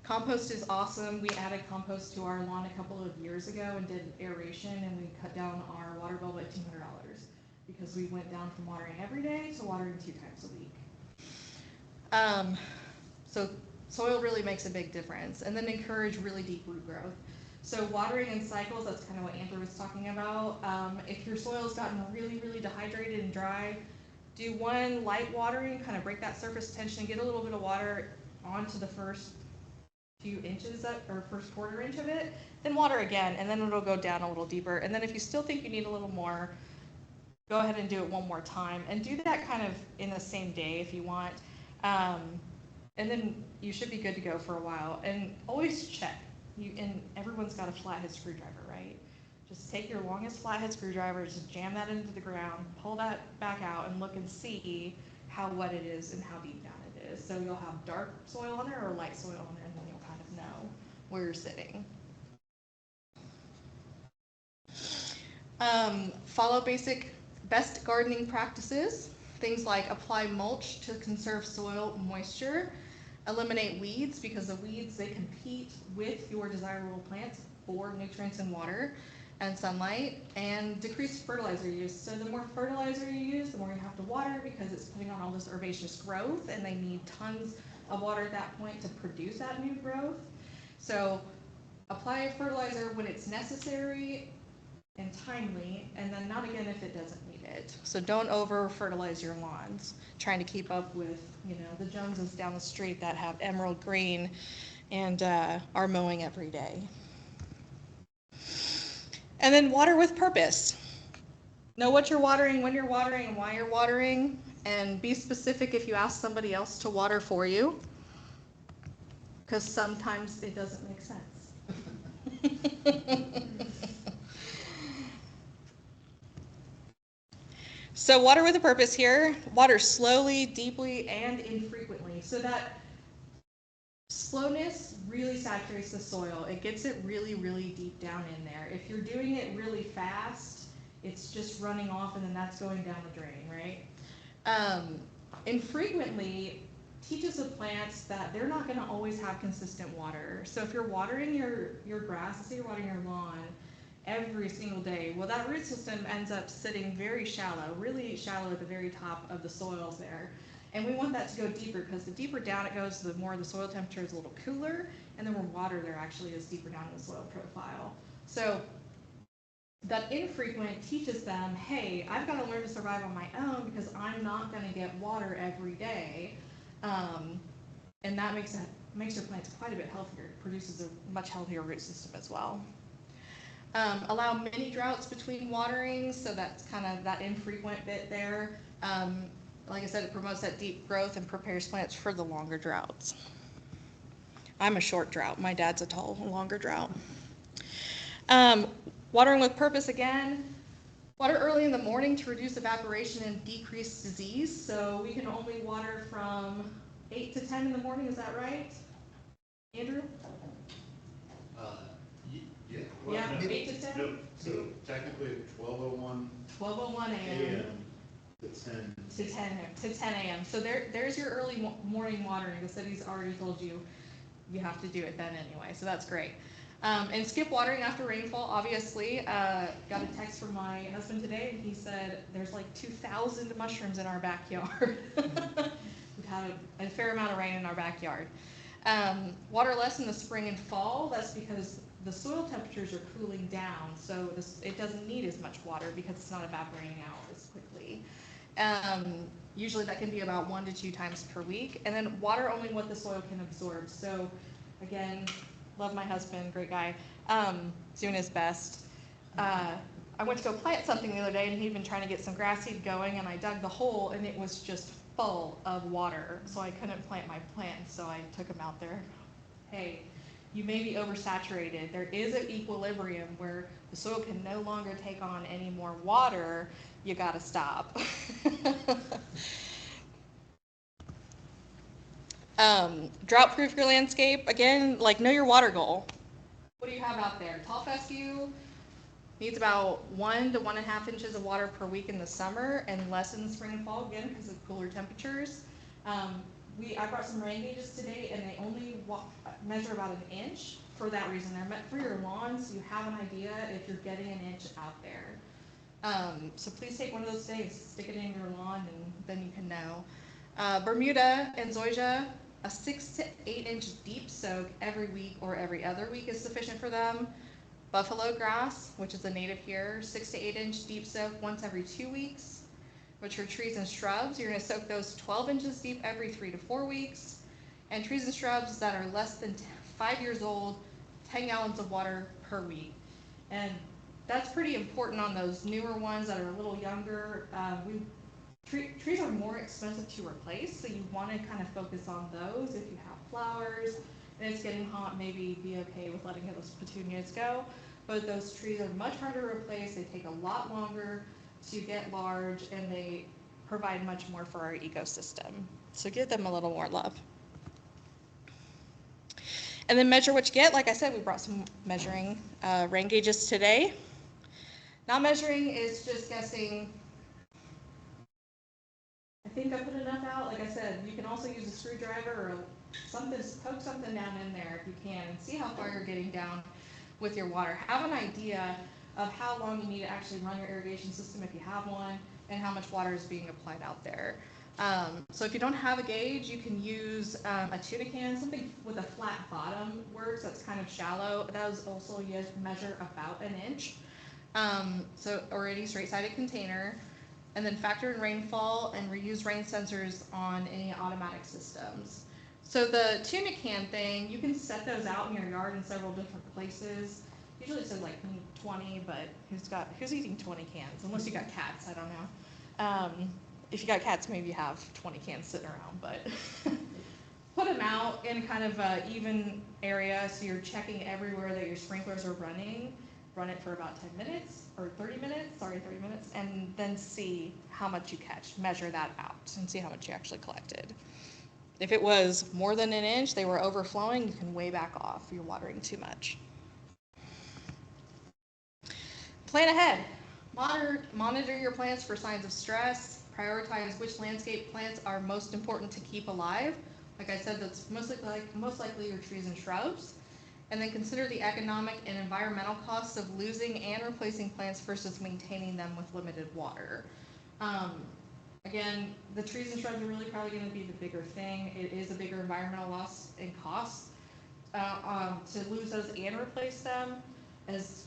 Compost is awesome. We added compost to our lawn a couple of years ago and did aeration, and we cut down our water bill by $200 because we went down from watering every day to watering 2 times a week. So soil really makes a big difference. And then encourage really deep root growth. So watering in cycles, that's kind of what Andrew was talking about. If your soil's gotten really, really dehydrated and dry, do one light watering, kind of break that surface tension, get a little bit of water onto the first few inches or first quarter inch of it, then water again, and then it'll go down a little deeper. And then if you still think you need a little more, go ahead and do it one more time, and do that kind of in the same day if you want. And then you should be good to go for a while. And always check. And everyone's got a flathead screwdriver, right? Just take your longest flathead screwdriver, just jam that into the ground, pull that back out, and look and see how wet it is and how deep down it is. So you'll have dark soil on there or light soil on there, and then you'll kind of know where you're sitting. Follow best gardening practices. Things like apply mulch to conserve soil moisture. Eliminate weeds, because the weeds, they compete with your desirable plants for nutrients and water and sunlight. And decrease fertilizer use. So the more fertilizer you use, the more you have to water, because it's putting on all this herbaceous growth, and they need tons of water at that point to produce that new growth. So apply a fertilizer when it's necessary and timely, and then not again if it doesn't need it. So don't over fertilize your lawns, trying to keep up with, the Joneses down the street that have emerald green and are mowing every day. And then water with purpose. Know what you're watering, when you're watering, and why you're watering, and be specific if you ask somebody else to water for you, because sometimes it doesn't make sense. So water with a purpose here. Water slowly, deeply, and infrequently. So that slowness really saturates the soil. It gets it really, really deep down in there. If you're doing it really fast, it's just running off and then that's going down the drain, right? Infrequently teaches the plants that they're not going to always have consistent water. So if you're watering your grass, let's say you're watering your lawn every single day, well, that root system ends up sitting very shallow, really shallow at the very top of the soils there. And we want that to go deeper, because the deeper down it goes, the more the soil temperature is a little cooler, and the more water there actually is deeper down in the soil profile. So that infrequent teaches them, hey, I've got to learn to survive on my own because I'm not going to get water every day. And that makes your plants quite a bit healthier. It produces a much healthier root system as well. Allow mini droughts between waterings, so that's kind of that infrequent bit there. Like I said, it promotes that deep growth and prepares plants for the longer droughts. I'm a short drought. My dad's a tall, longer drought. Watering with purpose again. Water early in the morning to reduce evaporation and decrease disease. So we can only water from 8 to 10 in the morning. Is that right, Andrew? Yeah. Yeah, 8 to 10? No, so technically 12:01 12:01 a.m. to 10 a.m. So there's your early morning watering. The city's already told you you have to do it then anyway, so that's great. And skip watering after rainfall, obviously. Got a text from my husband today, and he said there's like 2,000 mushrooms in our backyard. We've had a fair amount of rain in our backyard. Water less in the spring and fall. That's because the soil temperatures are cooling down, so it doesn't need as much water because it's not evaporating out as quickly. Usually that can be about 1 to 2 times per week. And then water only what the soil can absorb. So again, love my husband, great guy, doing his best. I went to go plant something the other day, and he'd been trying to get some grass seed going, and I dug the hole, and it was just full of water. So I couldn't plant my plants, so I took him out there. Hey, you may be oversaturated. There is an equilibrium where the soil can no longer take on any more water. You gotta stop. Drought-proof your landscape. Again, like, know your water goal. What do you have out there? Tall fescue needs about 1 to 1.5 inches of water per week in the summer, and less in the spring and fall, again, because of cooler temperatures. I brought some rain gauges today, and they only measure about 1 inch for that reason. They're meant for your lawn, so you have an idea if you're getting 1 inch out there. So please take one of those today and stick it in your lawn, and then you can know. Bermuda and zoysia, a 6 to 8 inch deep soak every week or every other week is sufficient for them. Buffalo grass, which is a native here, 6 to 8 inch deep soak once every 2 weeks. Which are trees and shrubs, you're going to soak those 12 inches deep every 3 to 4 weeks. And trees and shrubs that are less than 5 years old, 10 gallons of water per week. And that's pretty important on those newer ones that are a little younger. Trees are more expensive to replace, so you want to kind of focus on those. If you have flowers and it's getting hot, maybe be okay with letting those petunias go. But those trees are much harder to replace. They take a lot longer to get large, and they provide much more for our ecosystem. So give them a little more love. And then measure what you get. Like I said, we brought some measuring rain gauges today. Not measuring is just guessing. I think I put enough out. Like I said, you can also use a screwdriver or something, poke something down in there if you can, and see how far you're getting down with your water. Have an idea of how long you need to actually run your irrigation system if you have one, and how much water is being applied out there. So if you don't have a gauge, you can use a tuna can. Something with a flat bottom works, that's kind of shallow. That is also measure about 1 inch. Or any straight-sided container. And then factor in rainfall and reuse rain sensors on any automatic systems. So the tuna can thing, you can set those out in your yard in several different places. Usually it says like 20, but who's eating 20 cans? Unless you got cats, I don't know. If you got cats, maybe you have 20 cans sitting around, but put them out in kind of an even area, so you're checking everywhere that your sprinklers are running. Run it for about 10 minutes, or 30 minutes, and then see how much you catch. Measure that out and see how much you actually collected. If it was more than 1 inch, they were overflowing, you can way back off. You're watering too much. Plan ahead. Monitor your plants for signs of stress. Prioritize which landscape plants are most important to keep alive. Like I said, that's most likely your trees and shrubs. And then consider the economic and environmental costs of losing and replacing plants versus maintaining them with limited water. Again, the trees and shrubs are really probably going to be the bigger thing. It is a bigger environmental loss and cost to lose those and replace them as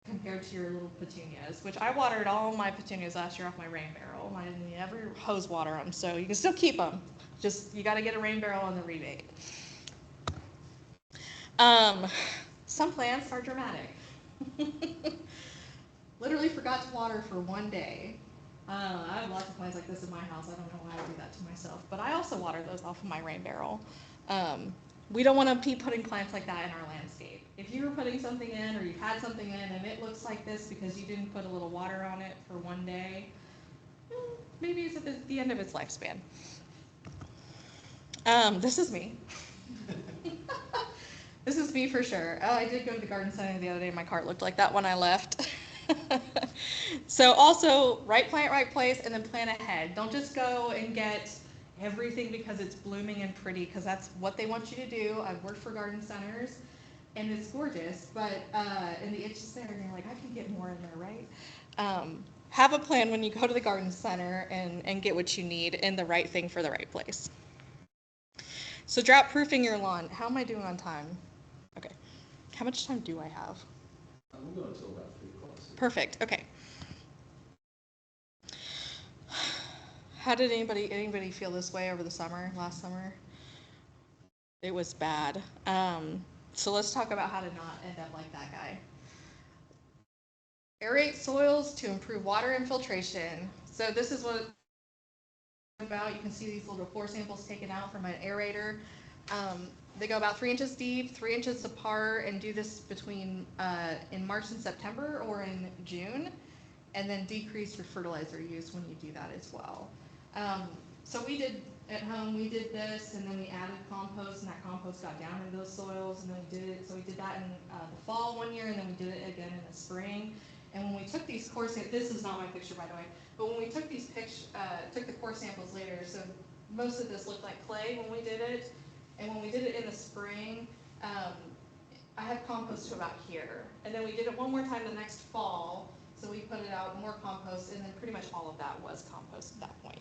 compared to your little petunias, which I watered all my petunias last year off my rain barrel. I didn't ever hose water them, so you can still keep them. Just, you got to get a rain barrel on the rebate. Some plants are dramatic. Literally forgot to water for 1 day. I have lots of plants like this in my house. I don't know why I do that to myself, but I also water those off of my rain barrel. We don't want to keep putting plants like that in our landscape. If you were putting something in, or you've had something in and it looks like this because you didn't put a little water on it for 1 day, maybe it's at the end of its lifespan. This is me. This is me for sure. Oh, I did go to the garden center the other day. My cart looked like that when I left. So also, right plant, right place, and then plan ahead. Don't just go and get everything because it's blooming and pretty, because that's what they want you to do. I've worked for garden centers, and it's gorgeous, but in the itches there, and you're like, I can get more in there, right? Have a plan when you go to the garden center and get what you need and the right thing for the right place. So drought proofing your lawn. How am I doing on time? Okay. How much time do I have? We'll go until about 3:00. Perfect. Okay. How did anybody feel this way over the summer, last summer? It was bad. So let's talk about how to not end up like that guy. Aerate soils to improve water infiltration. So this is what it's about. You can see these little core samples taken out from an aerator. They go about 3 inches deep, 3 inches apart, and do this between in March and September or in June, and then decrease your fertilizer use when you do that as well. So we did at home, we did this, and then we added compost, and that compost got down into those soils, and then we did it. So we did that in the fall one year, and then we did it again in the spring. And when we took these core samples, this is not my picture by the way, but when we took these took the core samples later, so most of this looked like clay when we did it, and when we did it in the spring, I had compost to about here, and then we did it one more time the next fall. So we put it out, more compost, and then pretty much all of that was compost at that point.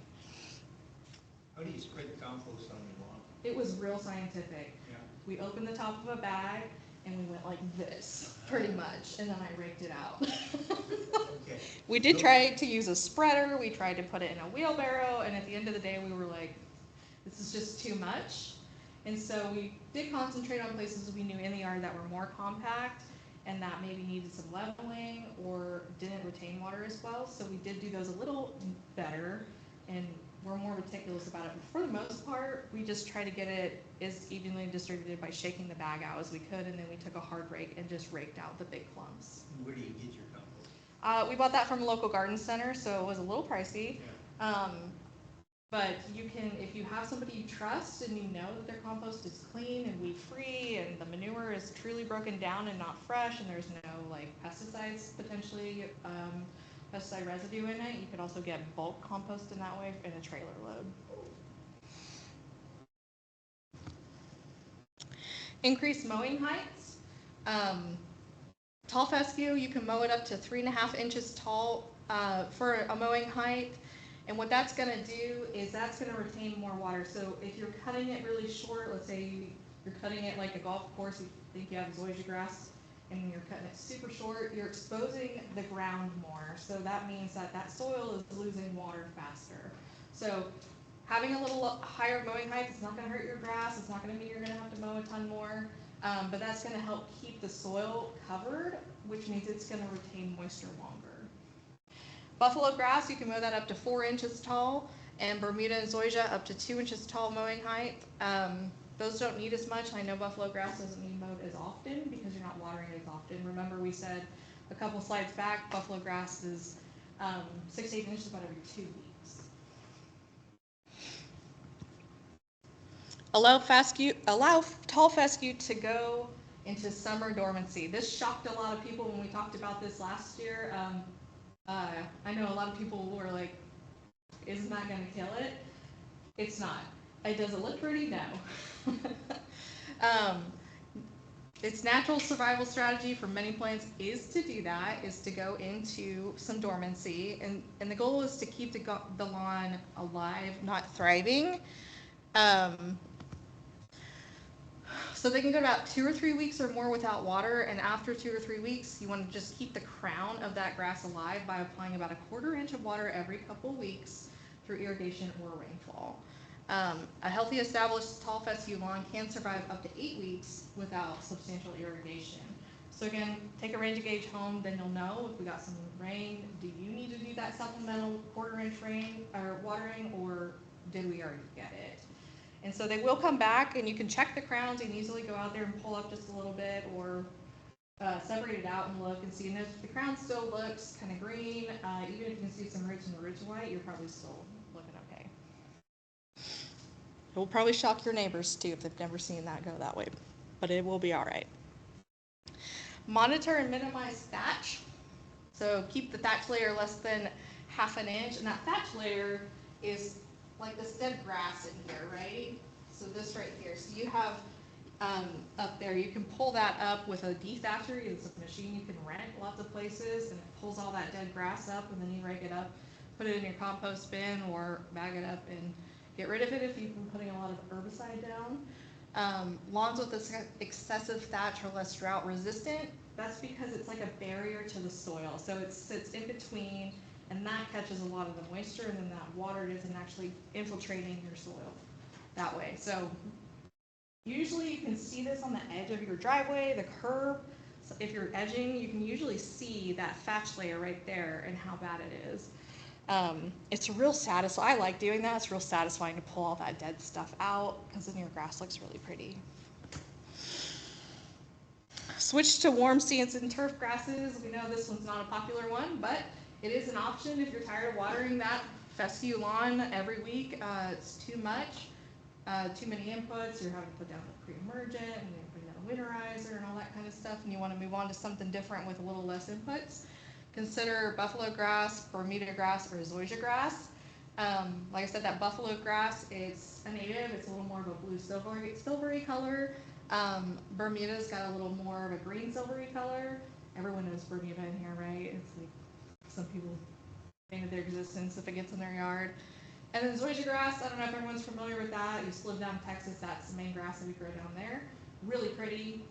How do you spread the compost on your lawn? It was real scientific. Yeah. We opened the top of a bag and we went like this, pretty much, and then I raked it out. Okay. We did try to use a spreader, we tried to put it in a wheelbarrow, and at the end of the day we were like, this is just too much. And so we did concentrate on places we knew in the yard that were more compact and that maybe needed some leveling or didn't retain water as well. So we did do those a little better, and we're more meticulous about it. But for the most part, we just try to get it as evenly distributed by shaking the bag out as we could, and then we took a hard rake and just raked out the big clumps. Where do you get your compost? We bought that from a local garden center, so it was a little pricey. Yeah. But you can, if you have somebody you trust and you know that their compost is clean and weed-free and the manure is truly broken down and not fresh and there's no like pesticides potentially, pesticide residue in it, you could also get bulk compost in that way in a trailer load. Increase mowing heights. Tall fescue, you can mow it up to 3.5 inches tall for a mowing height. And what that's going to do is that's going to retain more water. So if you're cutting it really short, let's say you're cutting it like a golf course, you think you have zoysia grass, and you're cutting it super short, you're exposing the ground more. So that means that that soil is losing water faster. So having a little higher mowing height is not going to hurt your grass. It's not going to mean you're going to have to mow a ton more. But that's going to help keep the soil covered, which means it's going to retain moisture longer. Buffalo grass, you can mow that up to 4 inches tall, and Bermuda and zoysia up to 2 inches tall mowing height. Those don't need as much. I know buffalo grass doesn't need mowed as often because you're not watering it as often. Remember we said a couple slides back, buffalo grass is 6 to 8 inches about every 2 weeks. Allow tall fescue to go into summer dormancy. This shocked a lot of people when we talked about this last year. I know a lot of people were like, isn't that going to kill it? It's not. Does it look pretty? No. Its natural survival strategy for many plants is to do that, is to go into some dormancy. And the goal is to keep the lawn alive, not thriving. So they can go about 2 or 3 weeks or more without water, and after 2 or 3 weeks, you want to just keep the crown of that grass alive by applying about 1/4 inch of water every couple weeks through irrigation or rainfall. A healthy established tall fescue lawn can survive up to 8 weeks without substantial irrigation. So again, take a rain gauge home, then you'll know if we got some rain, do you need to do that supplemental 1/4 inch rain or watering, or did we already get it? And so they will come back, and you can check the crowns. You can easily go out there and pull up just a little bit, or separate it out and look and see. And if the crown still looks kind of green, even if you can see some roots in the ridge white, you're probably still looking okay. It will probably shock your neighbors too if they've never seen that go that way, but it will be all right. Monitor and minimize thatch. So keep the thatch layer less than half an inch, and that thatch layer is like this dead grass in here, right? So this right here. So you have up there, you can pull that up with a dethatcher. It's a machine you can rent lots of places, and it pulls all that dead grass up, and then you rake it up, put it in your compost bin, or bag it up and get rid of it if you've been putting a lot of herbicide down. Lawns with excessive thatch are less drought resistant. That's because it's like a barrier to the soil. So it sits in between, and that catches a lot of the moisture, and then that water isn't actually infiltrating your soil that way. So usually you can see this on the edge of your driveway, the curb. So if you're edging, you can usually see that thatch layer right there and how bad it is. It's real satisfying. I like doing that. It's real satisfying to pull all that dead stuff out because then your grass looks really pretty. Switch to warm stands and turf grasses. We know this one's not a popular one, but it is an option if you're tired of watering that fescue lawn every week. It's too much, too many inputs. You're having to put down a pre-emergent, and you're putting down a winterizer and all that kind of stuff, and you want to move on to something different with a little less inputs. Consider buffalo grass, Bermuda grass, or zoysia grass. Like I said, that buffalo grass, it's a native. It's a little more of a blue silvery color. Bermuda's got a little more of a green silvery color. Everyone knows Bermuda in here, right? It's like some people think of their existence if it gets in their yard. And then zoysia grass, I don't know if everyone's familiar with that. You used to live down in Texas, that's the main grass that we grow down there. Really pretty,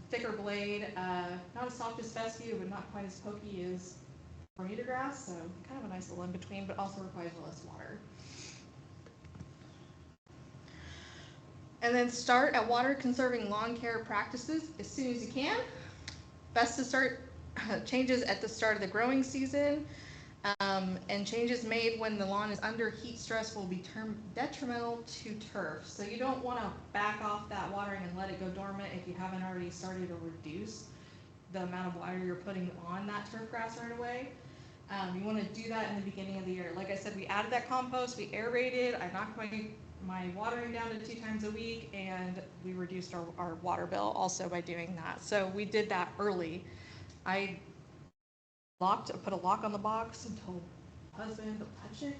thicker blade, not as soft as fescue, but not quite as pokey as Bermuda grass, so kind of a nice little in-between, but also requires less water. And then start at water conserving lawn care practices as soon as you can. Best to start changes at the start of the growing season, and changes made when the lawn is under heat stress will be detrimental to turf. So you don't want to back off that watering and let it go dormant if you haven't already started to reduce the amount of water you're putting on that turf grass right away. You want to do that in the beginning of the year. Like I said, we added that compost, we aerated, I knocked my watering down to 2 times a week, and we reduced our water bill also by doing that. So we did that early. I put a lock on the box and told husband, don't touch it.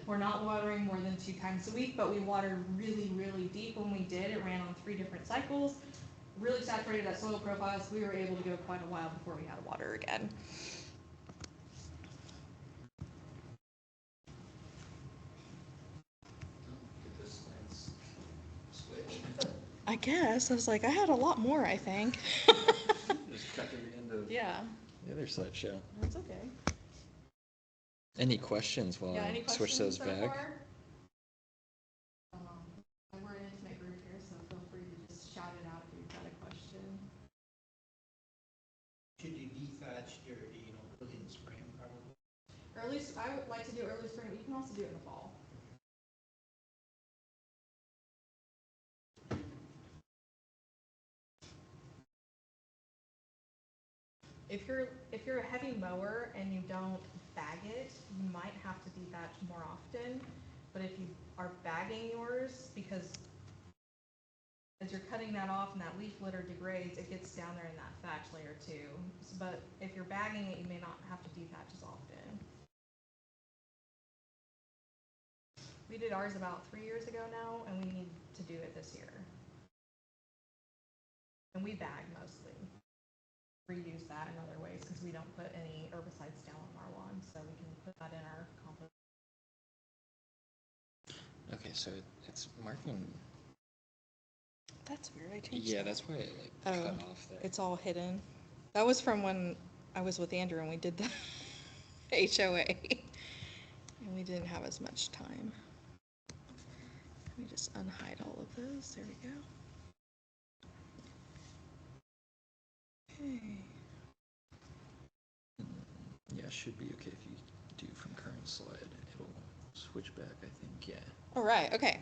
We're not watering more than 2 times a week, but we watered really, really deep when we did. It ran on 3 different cycles, really saturated that soil profile, so we were able to go quite a while before we had to water again. Get this nice switch. I guess. I was like, I had a lot more, I think. Just cut to the end of Yeah, The other slideshow. that's okay. Any questions while Yeah, I any switch questions those so back? far? We're an intimate group here, so feel free to just shout it out if you've got a question. Should you dethatch your, early in the spring probably? I would like to do early spring, but you can also do it in the fall. If you're a heavy mower and you don't bag it, you might have to dethatch more often. But if you are bagging yours, because as you're cutting that off and that leaf litter degrades, it gets down there in that thatch layer too. But if you're bagging it, you may not have to dethatch as often. We did ours about 3 years ago now, and we need to do it this year. And we bag mostly. Reuse that in other ways because we don't put any herbicides down on our lawn, so we can put that in our compost. Okay, so it's marking. That's weird. I changed Yeah, that. that's why it cut off there. It's all hidden. That was from when I was with Andrew and we did the HOA, and we didn't have as much time. Let me just unhide all of those. There we go. Okay. Yeah, it should be okay if you do from current slide. It'll switch back, I think, yeah. All right, okay.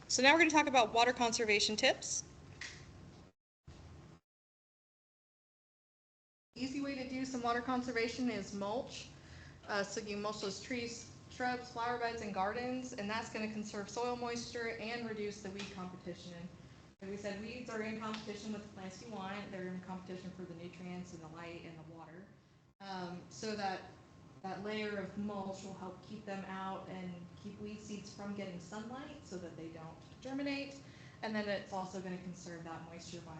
So now we're going to talk about water conservation tips. Easy way to do some water conservation is mulch. So you mulch those trees, shrubs, flower beds, and gardens, and that's going to conserve soil moisture and reduce the weed competition. We said weeds are in competition with the plants you want. They're in competition for the nutrients and the light and the water. So that layer of mulch will help keep them out and keep weed seeds from getting sunlight so that they don't germinate. And then it's also going to conserve that moisture by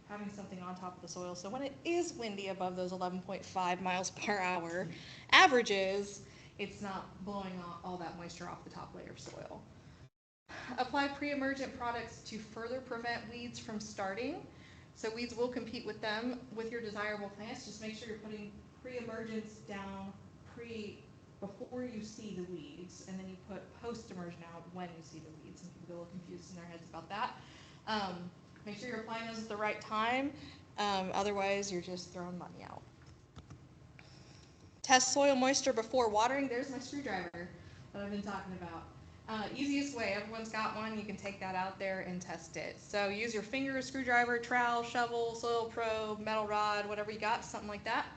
having something on top of the soil. So when it is windy above those 11.5 miles per hour averages, it's not blowing all that moisture off the top layer of soil. Apply pre-emergent products to further prevent weeds from starting. So weeds will compete with them with your desirable plants. Just make sure you're putting pre-emergence down before you see the weeds, and then you put post-emergent out when you see the weeds. Some people get a little confused in their heads about that. Make sure you're applying those at the right time. Otherwise, you're just throwing money out. Test soil moisture before watering. There's my screwdriver that I've been talking about. Easiest way, everyone's got one. You can take that out there and test it. So use your finger, screwdriver, trowel, shovel, soil probe, metal rod, whatever you got, something like that.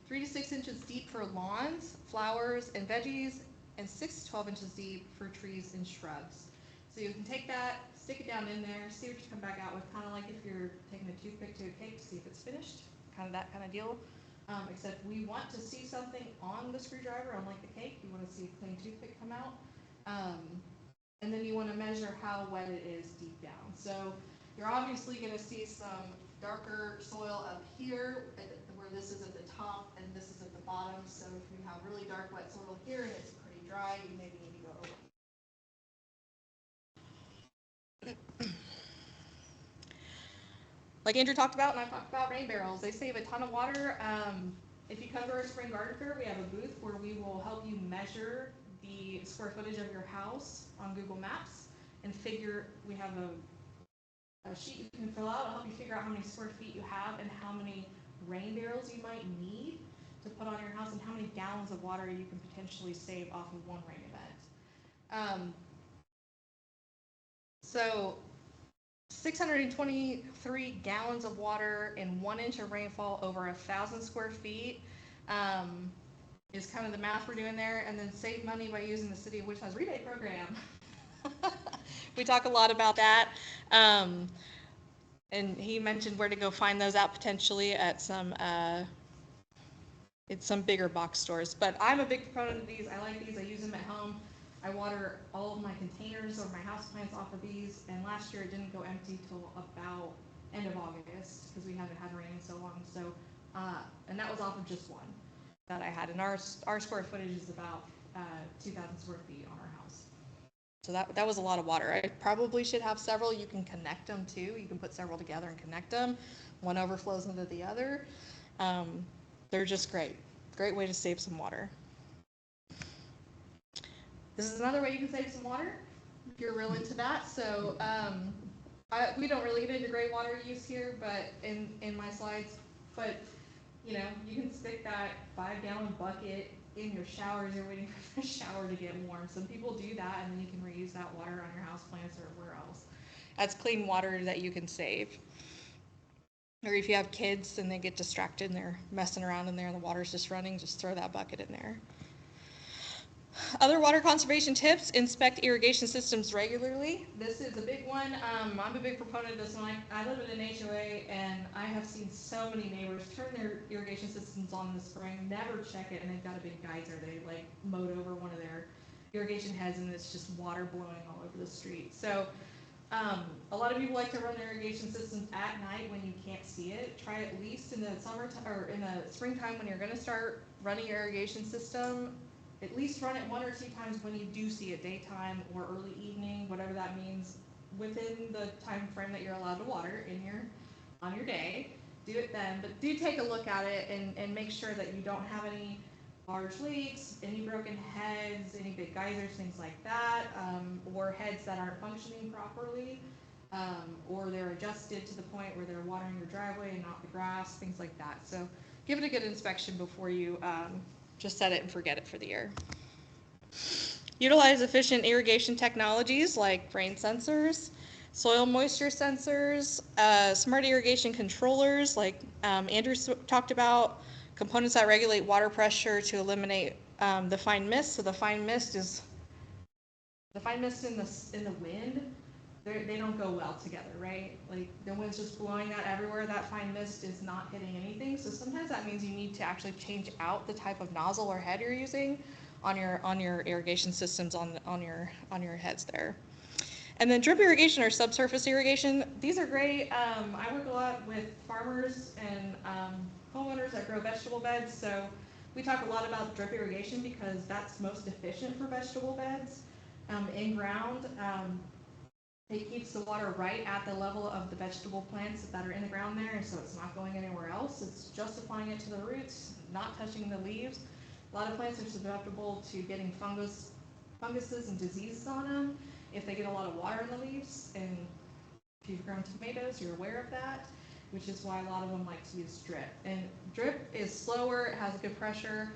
3 to 6 inches deep for lawns, flowers, and veggies, and 6 to 12 inches deep for trees and shrubs. So you can take that, stick it down in there, see what you come back out with, kind of like if you're taking a toothpick to a cake to see if it's finished, kind of that kind of deal. Except we want to see something on the screwdriver, unlike the cake. You want to see a clean toothpick come out. And then you want to measure how wet it is deep down. So you're obviously going to see some darker soil up here, where this is at the top and this is at the bottom. So if you have really dark wet soil here and it's pretty dry, you maybe need to go over. Like Andrew talked about, and I talked about, rain barrels. They save a ton of water. If you come to our spring garden fair, we have a booth where we will help you measure the square footage of your house on Google Maps and figure. We have a sheet you can fill out. It'll help you figure out how many square feet you have and how many rain barrels you might need to put on your house and how many gallons of water you can potentially save off of one rain event. So 623 gallons of water and 1 inch of rainfall over 1,000 square feet is kind of the math we're doing there. And then save money by using the City of Wichita's rebate program. We talk a lot about that. And he mentioned where to go find those out potentially at some bigger box stores. But I'm a big proponent of these. I like these. I use them at home. I water all of my containers or my houseplants off of these, and last year it didn't go empty till about end of August because we haven't had rain in so long. So, and that was off of just one that I had, and our square footage is about 2,000 square feet on our house. So that was a lot of water. I probably should have several. You can connect them too. You can put several together and connect them. One overflows into the other. They're just great. Great way to save some water. This is another way you can save some water if you're real into that. So we don't really get into gray water use here, but in my slides, but you know, you can stick that 5-gallon bucket in your shower as you're waiting for the shower to get warm. Some people do that, and then you can reuse that water on your houseplants or where else. That's clean water that you can save. Or if you have kids and they get distracted and they're messing around in there and the water's just running, just throw that bucket in there. Other water conservation tips: inspect irrigation systems regularly. This is a big one. I'm a big proponent of this one. I live in an HOA, and I have seen so many neighbors turn their irrigation systems on in the spring, never check it, and they've got a big geyser. They like mowed over one of their irrigation heads, and it's just water blowing all over the street. So a lot of people like to run their irrigation systems at night when you can't see it. Try at least in the summertime or in the springtime when you're going to start running your irrigation system. At least run it 1 or 2 times when you do see it, daytime or early evening, whatever that means, within the time frame that you're allowed to water on your day. Do it then, but do take a look at it and make sure that you don't have any large leaks, any broken heads, any big geysers, things like that, or heads that aren't functioning properly, or they're adjusted to the point where they're watering your driveway and not the grass, things like that. So give it a good inspection before you just set it and forget it for the year. Utilize efficient irrigation technologies like rain sensors, soil moisture sensors, smart irrigation controllers like Andrew talked about, components that regulate water pressure to eliminate the fine mist. So the fine mist in the wind they don't go well together, right? Like the wind's just blowing that everywhere, that fine mist is not hitting anything. So sometimes that means you need to actually change out the type of nozzle or head you're using on your irrigation systems on your heads there. And then drip irrigation or subsurface irrigation, these are great. I work a lot with farmers and homeowners that grow vegetable beds, so we talk a lot about drip irrigation because that's most efficient for vegetable beds. In ground, it keeps the water right at the level of the vegetable plants that are in the ground there, and so it's not going anywhere else. It's just applying it to the roots, not touching the leaves. A lot of plants are susceptible to getting funguses and diseases on them if they get a lot of water in the leaves. And if you've grown tomatoes, you're aware of that, which is why a lot of them like to use drip. And drip is slower, it has good pressure,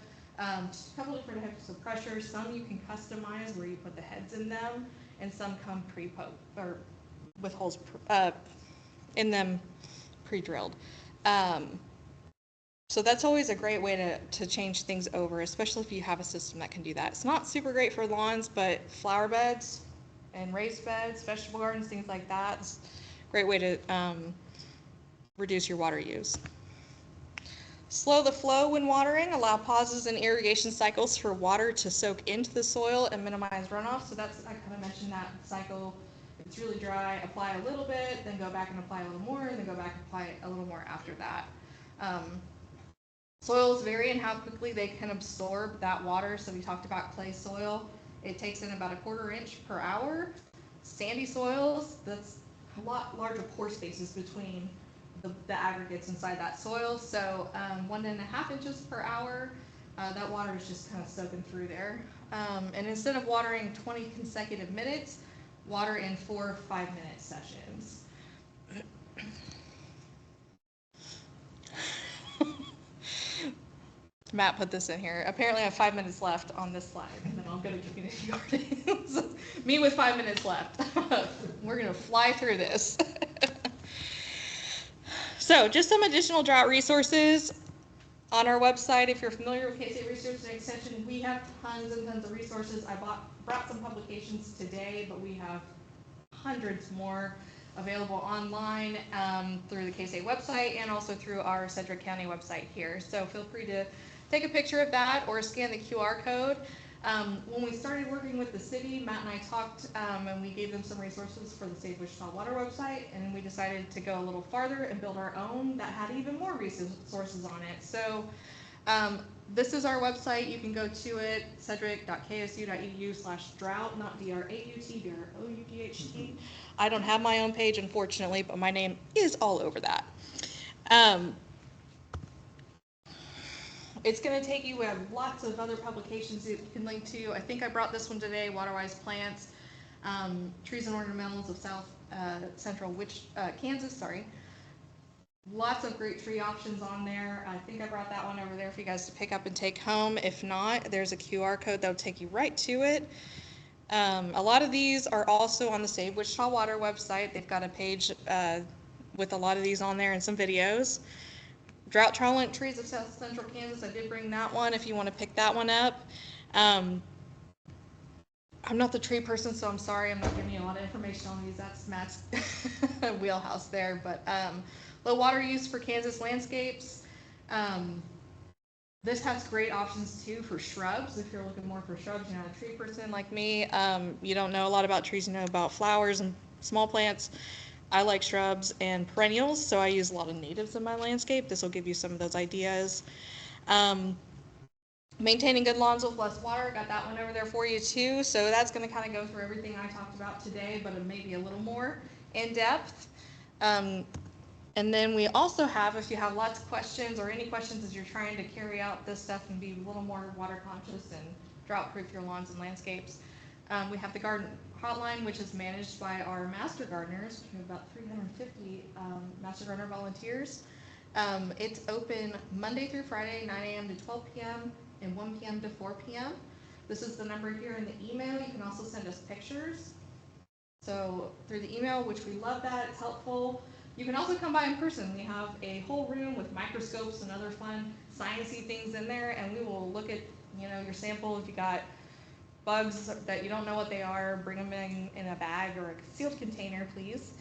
just a couple different types of pressure. Some you can customize where you put the heads in them, and some come or with holes in them pre-drilled. So that's always a great way to change things over, especially if you have a system that can do that. It's not super great for lawns, but flower beds and raised beds, vegetable gardens, things like that, it's a great way to reduce your water use. Slow the flow when watering, allow pauses in irrigation cycles for water to soak into the soil and minimize runoff. So that's, I kind of mentioned that cycle. If it's really dry, apply a little bit, then go back and apply a little more, and then go back and apply a little more after that. Soils vary in how quickly they can absorb that water. So we talked about clay soil. It takes in about 1/4 inch per hour. Sandy soils, that's a lot larger pore spaces between the aggregates inside that soil. So 1.5 inches per hour, that water is just kind of soaking through there. And instead of watering 20 consecutive minutes, water in 4 5-minute sessions. Matt put this in here. Apparently I have 5 minutes left on this slide, and then I'll go to community gardens. Me with 5 minutes left. We're gonna fly through this. So just some additional drought resources on our website. If you're familiar with K-State Research and Extension, we have tons and tons of resources. I brought some publications today, but we have hundreds more available online through the K-State website and also through our Sedgwick County website here. So feel free to take a picture of that or scan the QR code. When we started working with the city, Matt and I talked and we gave them some resources for the State of Wichita Water website, and we decided to go a little farther and build our own that had even more resources on it. So this is our website. You can go to it, sedgwick.ksu.edu/drought, not D-R-A-U-T, D-R-O-U-G-H-T. I don't have my own page, unfortunately, but my name is all over that. It's going to take you, we have lots of other publications that you can link to. I think I brought this one today, Waterwise Plants, Trees and Ornamentals of Central Kansas, sorry. Lots of great tree options on there. I think I brought that one over there for you guys to pick up and take home. If not, there's a QR code that'll take you right to it. A lot of these are also on the Save Wichita Water website. They've got a page with a lot of these on there and some videos. Drought tolerant trees of South Central Kansas, I did bring that one if you want to pick that one up. I'm not the tree person, so I'm sorry I'm not giving you a lot of information on these. That's Matt's wheelhouse there. But low water use for Kansas landscapes. This has great options too for shrubs. If you're looking more for shrubs, you're not a tree person like me. You don't know a lot about trees, you know about flowers and small plants. I like shrubs and perennials, so I use a lot of natives in my landscape. This will give you some of those ideas. Maintaining good lawns with less water, got that one over there for you too. So that's going to kind of go through everything I talked about today, but maybe a little more in depth. And then we also have, if you have lots of questions or any questions as you're trying to carry out this stuff and be a little more water conscious and drought proof your lawns and landscapes, we have the garden hotline, which is managed by our master gardeners. We have about 350 master gardener volunteers. It's open Monday through Friday, 9 a.m. to 12 p.m. and 1 p.m. to 4 p.m. This is the number here in the email. You can also send us pictures. So through the email, which we love that, it's helpful. You can also come by in person. We have a whole room with microscopes and other fun sciencey things in there, and we will look at, your sample. If you got bugs that you don't know what they are, bring them in a bag or a sealed container, please.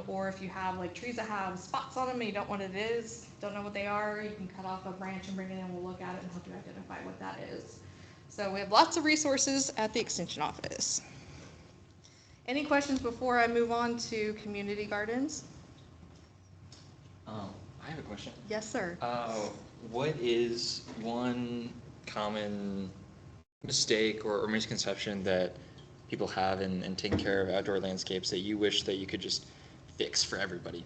Or if you have like trees that have spots on them and you don't know what it is, don't know what they are, you can cut off a branch and bring it in. We'll look at it and help you identify what that is. So we have lots of resources at the Extension Office. Any questions before I move on to community gardens? I have a question. Yes, sir. What is one common mistake or misconception that people have in taking care of outdoor landscapes that you wish that you could just fix for everybody?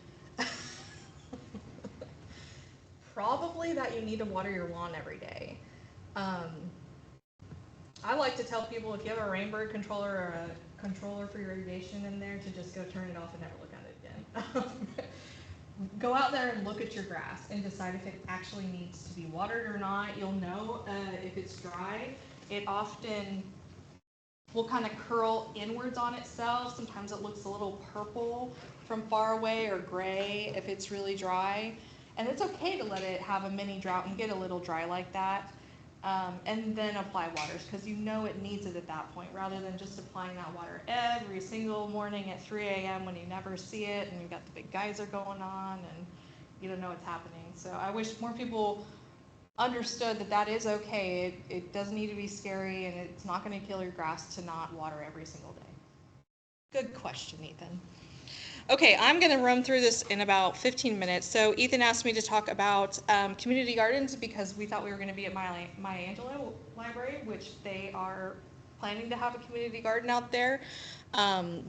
Probably that you need to water your lawn every day. I like to tell people if you have a Rainbird controller or a controller for your irrigation in there to just go turn it off and never look at it again. Go out there and look at your grass and decide if it actually needs to be watered or not. You'll know if it's dry. It often will kind of curl inwards on itself. Sometimes it looks a little purple from far away or gray if it's really dry. And it's okay to let it have a mini drought and get a little dry like that. And then apply waters because you know it needs it at that point rather than just applying that water every single morning at 3 a.m. when you never see it and you've got the big geyser going on and you don't know what's happening. So I wish more people understood that that is okay. It doesn't need to be scary and it's not going to kill your grass to not water every single day. Good question, Ethan. Okay, I'm going to run through this in about 15 minutes. So Ethan asked me to talk about community gardens because we thought we were going to be at Maya Angelou Library, which they are planning to have a community garden out there.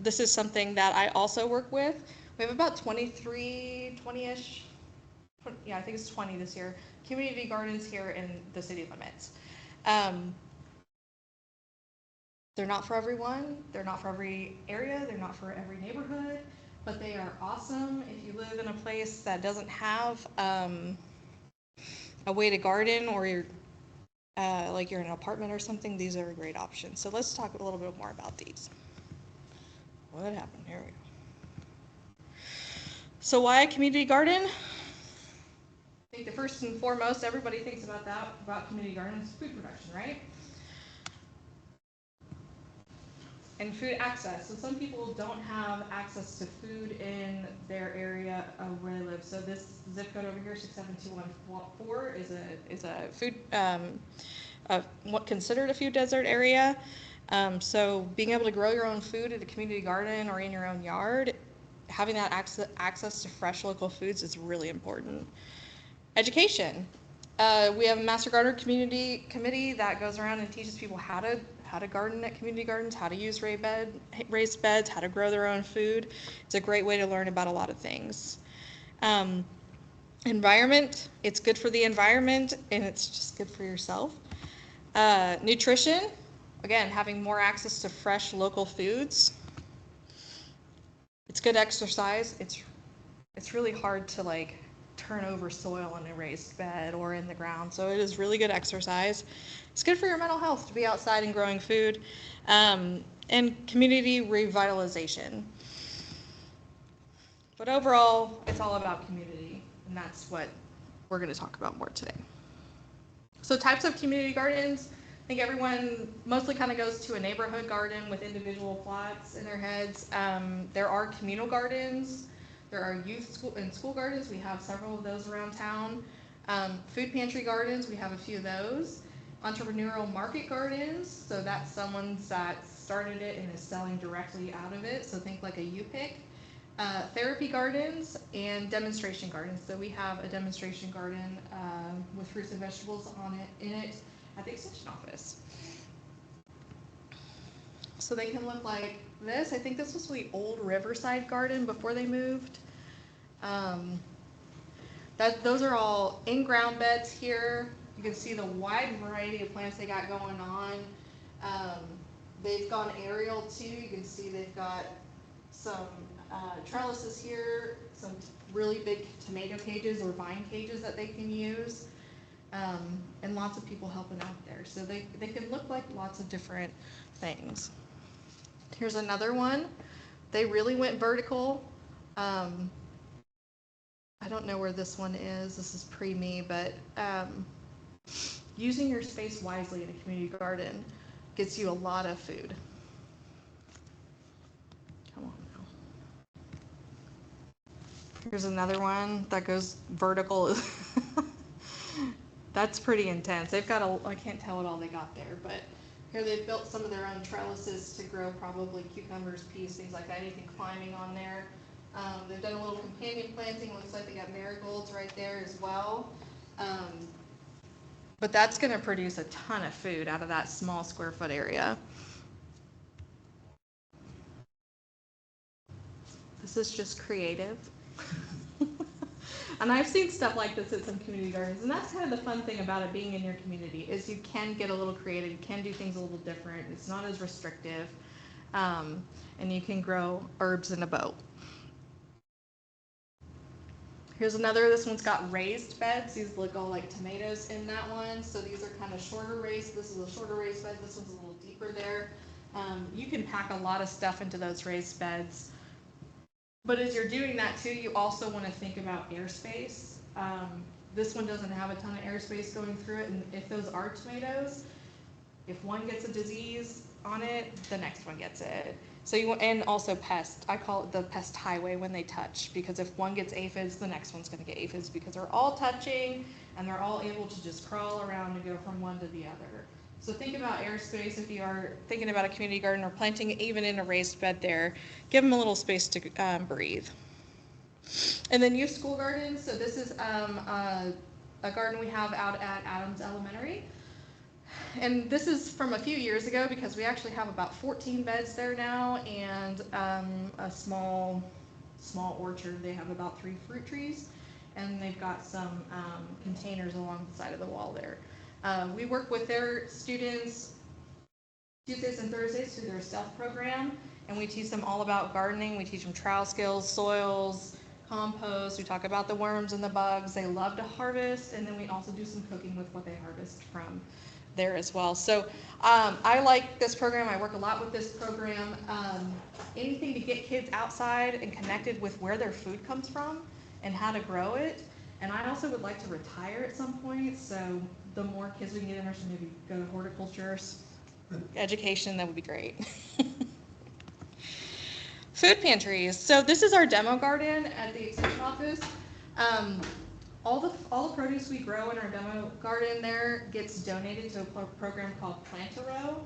This is something that I also work with. We have about 20-ish, yeah, I think it's 20 this year, community gardens here in the city limits. They're not for everyone, they're not for every area, they're not for every neighborhood. But they are awesome if you live in a place that doesn't have a way to garden or you're like you're in an apartment or something. These are a great option. So let's talk a little bit more about these. What happened? Here we go. So why a community garden? I think the first and foremost, everybody thinks about community gardens, food production, right? And food access. So some people don't have access to food in their area of where they live. So this zip code over here, 67214, is a food what considered a food desert area. So being able to grow your own food at a community garden or in your own yard, having that access to fresh local foods is really important. Education. We have a Master Gardener Community Committee that goes around and teaches people how to garden at community gardens, how to use raised beds, how to grow their own food. It's a great way to learn about a lot of things. Environment, it's good for the environment and it's just good for yourself. Nutrition, again, having more access to fresh local foods. It's good exercise. It's really hard to like turn over soil in a raised bed or in the ground. So it is really good exercise. It's good for your mental health to be outside and growing food. And community revitalization. But overall, it's all about community, and that's what we're going to talk about more today. So types of community gardens, I think everyone mostly kind of goes to a neighborhood garden with individual plots in their heads. There are communal gardens. There are youth and school gardens. We have several of those around town. Food pantry gardens, we have a few of those. Entrepreneurial market gardens, so that's someone that started it and is selling directly out of it. So think like a U-Pick. Therapy gardens and demonstration gardens. So we have a demonstration garden with fruits and vegetables in it at the Extension Office. So they can look like this. I think this was the old Riverside Garden before they moved. Those are all in-ground beds here. You can see the wide variety of plants they got going on. They've gone aerial too. You can see they've got some trellises here, some really big tomato cages or vine cages that they can use, and lots of people helping out there. So they can look like lots of different things. Here's another one. They really went vertical. I don't know where this one is. This is pre-me, but using your space wisely in a community garden. gets you a lot of food. Come on now. Here's another one that goes vertical. That's pretty intense. They've got I can't tell what all they got there, but here they've built some of their own trellises to grow probably cucumbers, peas, things like that, anything climbing on there. They've done a little companion planting. Looks like they got marigolds right there as well. But that's going to produce a ton of food out of that small square foot area. This is just creative. And I've seen stuff like this at some community gardens, and that's kind of the fun thing about it being in your community, is you can get a little creative, you can do things a little different, it's not as restrictive, and you can grow herbs in a bow. Here's another, this one's got raised beds. These look all like tomatoes in that one. So these are kind of shorter raised. This is a shorter raised bed. This one's a little deeper there. You can pack a lot of stuff into those raised beds. But as you're doing that too, you also want to think about airspace. This one doesn't have a ton of airspace going through it. And if those are tomatoes, if one gets a disease on it, the next one gets it. So you, and also pest, I call it the pest highway when they touch, because if one gets aphids, the next one's going to get aphids because they're all touching and they're all able to just crawl around and go from one to the other. So think about airspace if you are thinking about a community garden or planting even in a raised bed there. Give them a little space to breathe. And then youth school gardens. So this is a garden we have out at Adams Elementary. And this is from a few years ago because we actually have about 14 beds there now and a small orchard. They have about 3 fruit trees and they've got some containers along the side of the wall there. We work with their students Tuesdays and Thursdays through their STELF program, and we teach them all about gardening. We teach them trowel skills, soils, compost. We talk about the worms and the bugs. They love to harvest, and then we also do some cooking with what they harvest from there as well. So I like this program. I work a lot with this program. Anything to get kids outside and connected with where their food comes from and how to grow it. And I also would like to retire at some point, so the more kids we can get interested, maybe go to horticulture education, that would be great. Food pantries. So this is our demo garden at the extension office. All the produce we grow in our demo garden there gets donated to a program called Plant a Row,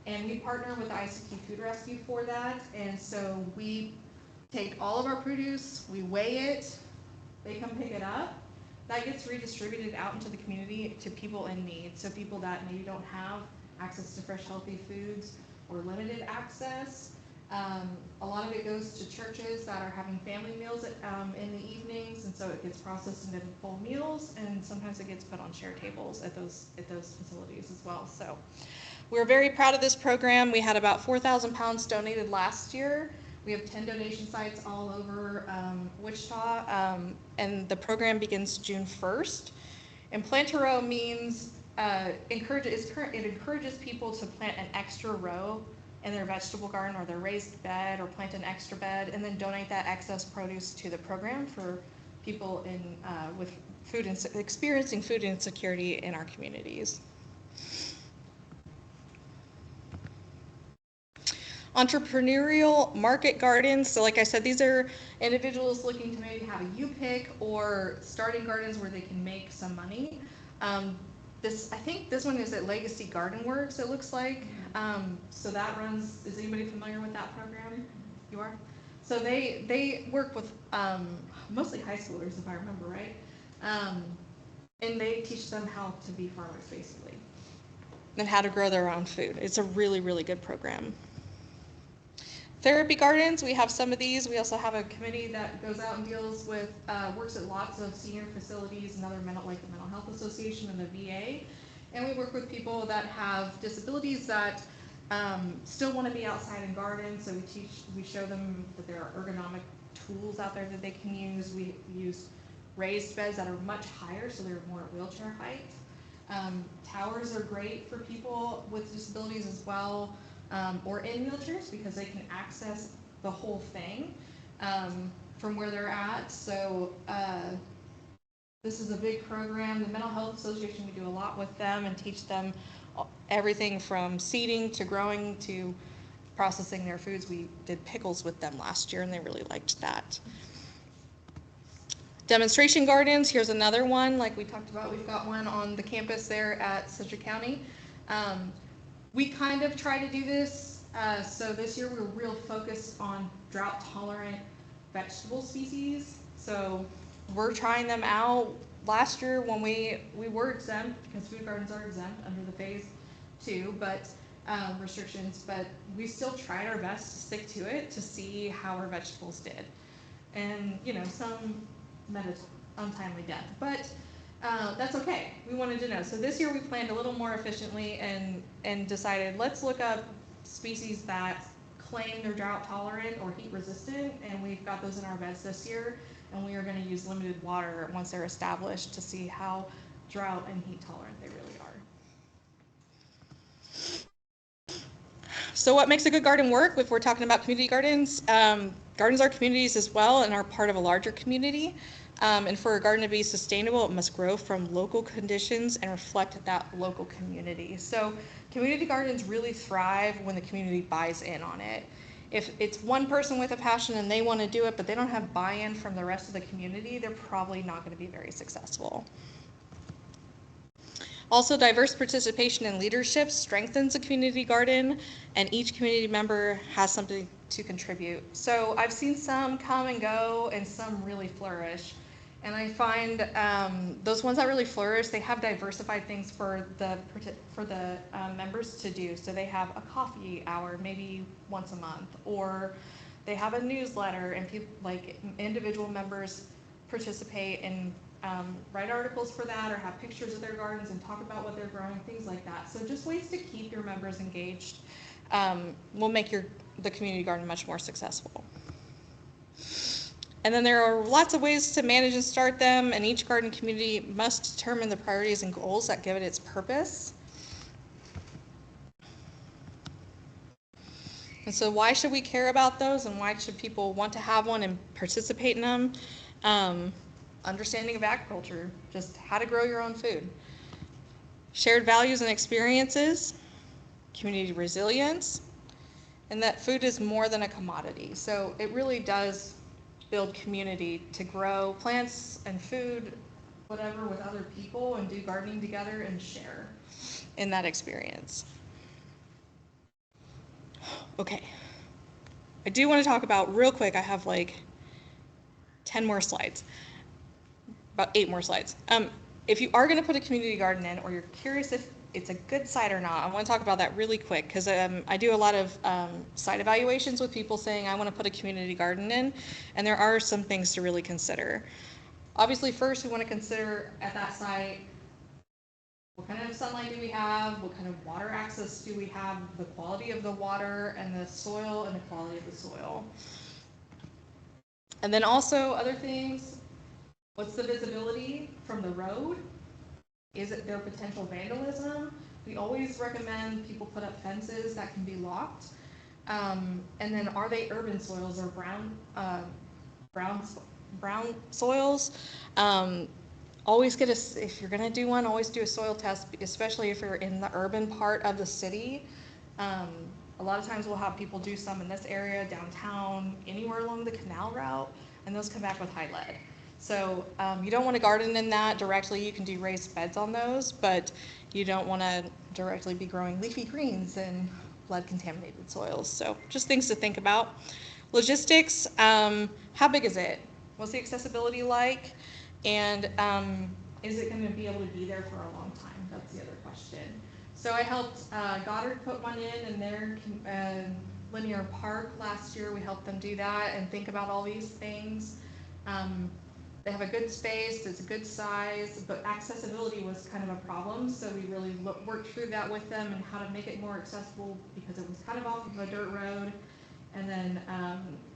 and we partner with the ICT Food Rescue for that. And so we take all of our produce, we weigh it, they come pick it up. That gets redistributed out into the community to people in need. So people that maybe don't have access to fresh, healthy foods or limited access. A lot of it goes to churches that are having family meals in the evenings, and so it gets processed into full meals, and sometimes it gets put on share tables at those facilities as well. So we're very proud of this program. We had about 4,000 pounds donated last year. We have 10 donation sites all over Wichita, and the program begins June 1st. And Plant a Row means it encourages people to plant an extra row in their vegetable garden or their raised bed, or plant an extra bed and then donate that excess produce to the program for people with experiencing food insecurity in our communities. Entrepreneurial market gardens. So like I said, these are individuals looking to maybe have a U-pick or starting gardens where they can make some money. I think this one is at Legacy Garden Works, it looks like. So that runs, is anybody familiar with that program? You are? So they work with mostly high schoolers, if I remember right. And they teach them how to be farmers, basically, and how to grow their own food. It's a really, really good program. Therapy gardens, we have some of these. We also have a committee that goes out and deals with, works at lots of senior facilities and other like the Mental Health Association and the VA. And we work with people that have disabilities that still want to be outside and garden. So we show them that there are ergonomic tools out there that they can use. We use raised beds that are much higher, so they're more at wheelchair height. Towers are great for people with disabilities as well. Or in wheelchairs, because they can access the whole thing from where they're at. So This is a big program. The Mental Health Association, we do a lot with them and teach them everything from seeding to growing to processing their foods. We did pickles with them last year and they really liked that. Demonstration gardens, here's another one like we talked about. We've got one on the campus there at Sedgwick County. We kind of try to do this. So this year we're real focused on drought tolerant vegetable species. So we're trying them out. Last year when we were exempt, because food gardens are exempt under the phase 2 restrictions, but we still tried our best to stick to it to see how our vegetables did. And some met an untimely death, but that's okay. We wanted to know. So this year we planned a little more efficiently and decided let's look up species that claim they're drought tolerant or heat resistant, and we've got those in our beds this year, and we are going to use limited water once they're established to see how drought and heat tolerant they really are. So what makes a good garden work if we're talking about community gardens? Gardens are communities as well and are part of a larger community. And for a garden to be sustainable, it must grow from local conditions and reflect that local community. So community gardens really thrive when the community buys in on it. If it's one person with a passion and they want to do it, but they don't have buy-in from the rest of the community, they're probably not going to be very successful. Also, diverse participation and leadership strengthens a community garden, and each community member has something to contribute. So I've seen some come and go and some really flourish. And I find those ones that really flourish, they have diversified things for the members to do. So they have a coffee hour maybe once a month, or they have a newsletter, and people like individual members participate and write articles for that, or have pictures of their gardens and talk about what they're growing, things like that. So just ways to keep your members engaged will make the community garden much more successful. And then there are lots of ways to manage and start them, and each garden community must determine the priorities and goals that give it its purpose. And so why should we care about those, and why should people want to have one and participate in them? Understanding of agriculture, just how to grow your own food. Shared values and experiences, community resilience, and that food is more than a commodity. So it really does build community to grow plants and food, whatever, with other people and do gardening together and share in that experience. Okay. I do want to talk about real quick, I have like 10 more slides, about 8 more slides. If you are going to put a community garden in, or you're curious if it's a good site or not, I want to talk about that really quick, because I do a lot of site evaluations with people saying I want to put a community garden in, and there are some things to really consider. Obviously, first we want to consider at that site, what kind of sunlight do we have, what kind of water access do we have, the quality of the water and the soil and the quality of the soil. And then also other things, what's the visibility from the road? Is it their potential vandalism? We always recommend people put up fences that can be locked. And then are they urban soils or brown soils? Always if you're gonna do one, always do a soil test, especially if you're in the urban part of the city. A lot of times we'll have people do some in this area, downtown, anywhere along the canal route, and those come back with high lead. So you don't want to garden in that directly. You can do raised beds on those, but you don't want to directly be growing leafy greens in lead-contaminated soils. So just things to think about. Logistics, how big is it? What's the accessibility like? And is it going to be able to be there for a long time? That's the other question. So I helped Goddard put one in their linear park last year. We helped them do that and think about all these things. They have a good space, it's a good size, but accessibility was kind of a problem, so we really worked through that with them and how to make it more accessible, because it was kind of off of a dirt road, and then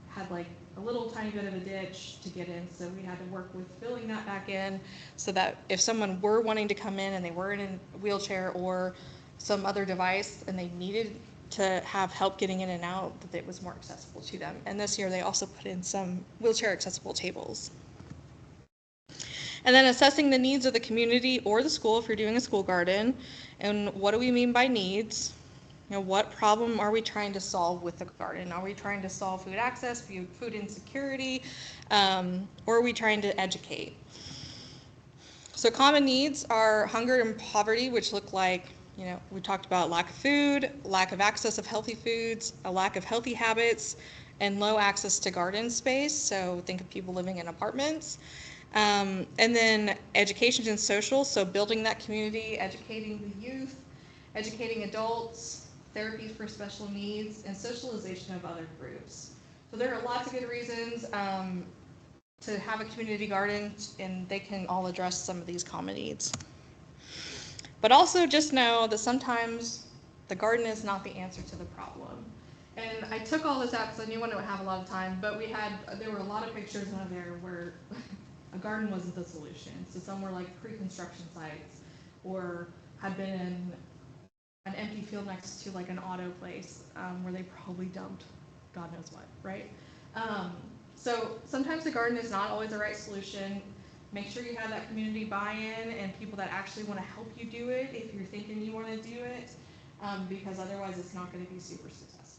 had like a little tiny bit of a ditch to get in, so we had to work with filling that back in, so that if someone were wanting to come in and they were in a wheelchair or some other device and they needed to have help getting in and out, that it was more accessible to them. And this year they also put in some wheelchair accessible tables. And then assessing the needs of the community or the school if you're doing a school garden. And what do we mean by needs? What problem are we trying to solve with the garden? Are we trying to solve food access, food insecurity, or are we trying to educate? So common needs are hunger and poverty, which look like, we talked about lack of food, lack of access of healthy foods, a lack of healthy habits, and low access to garden space. So think of people living in apartments. And then education and social, so building that community, educating the youth, educating adults, therapies for special needs, and socialization of other groups. So there are lots of good reasons to have a community garden, and they can all address some of these common needs. But also just know that sometimes the garden is not the answer to the problem. And I took all this out because I knew I wouldn't have a lot of time, but there were a lot of pictures in there where a garden wasn't the solution. So some were like pre-construction sites or had been in an empty field next to like an auto place where they probably dumped God knows what, right? So sometimes the garden is not always the right solution. Make sure you have that community buy-in and people that actually want to help you do it if you're thinking you want to do it, because otherwise it's not going to be super successful.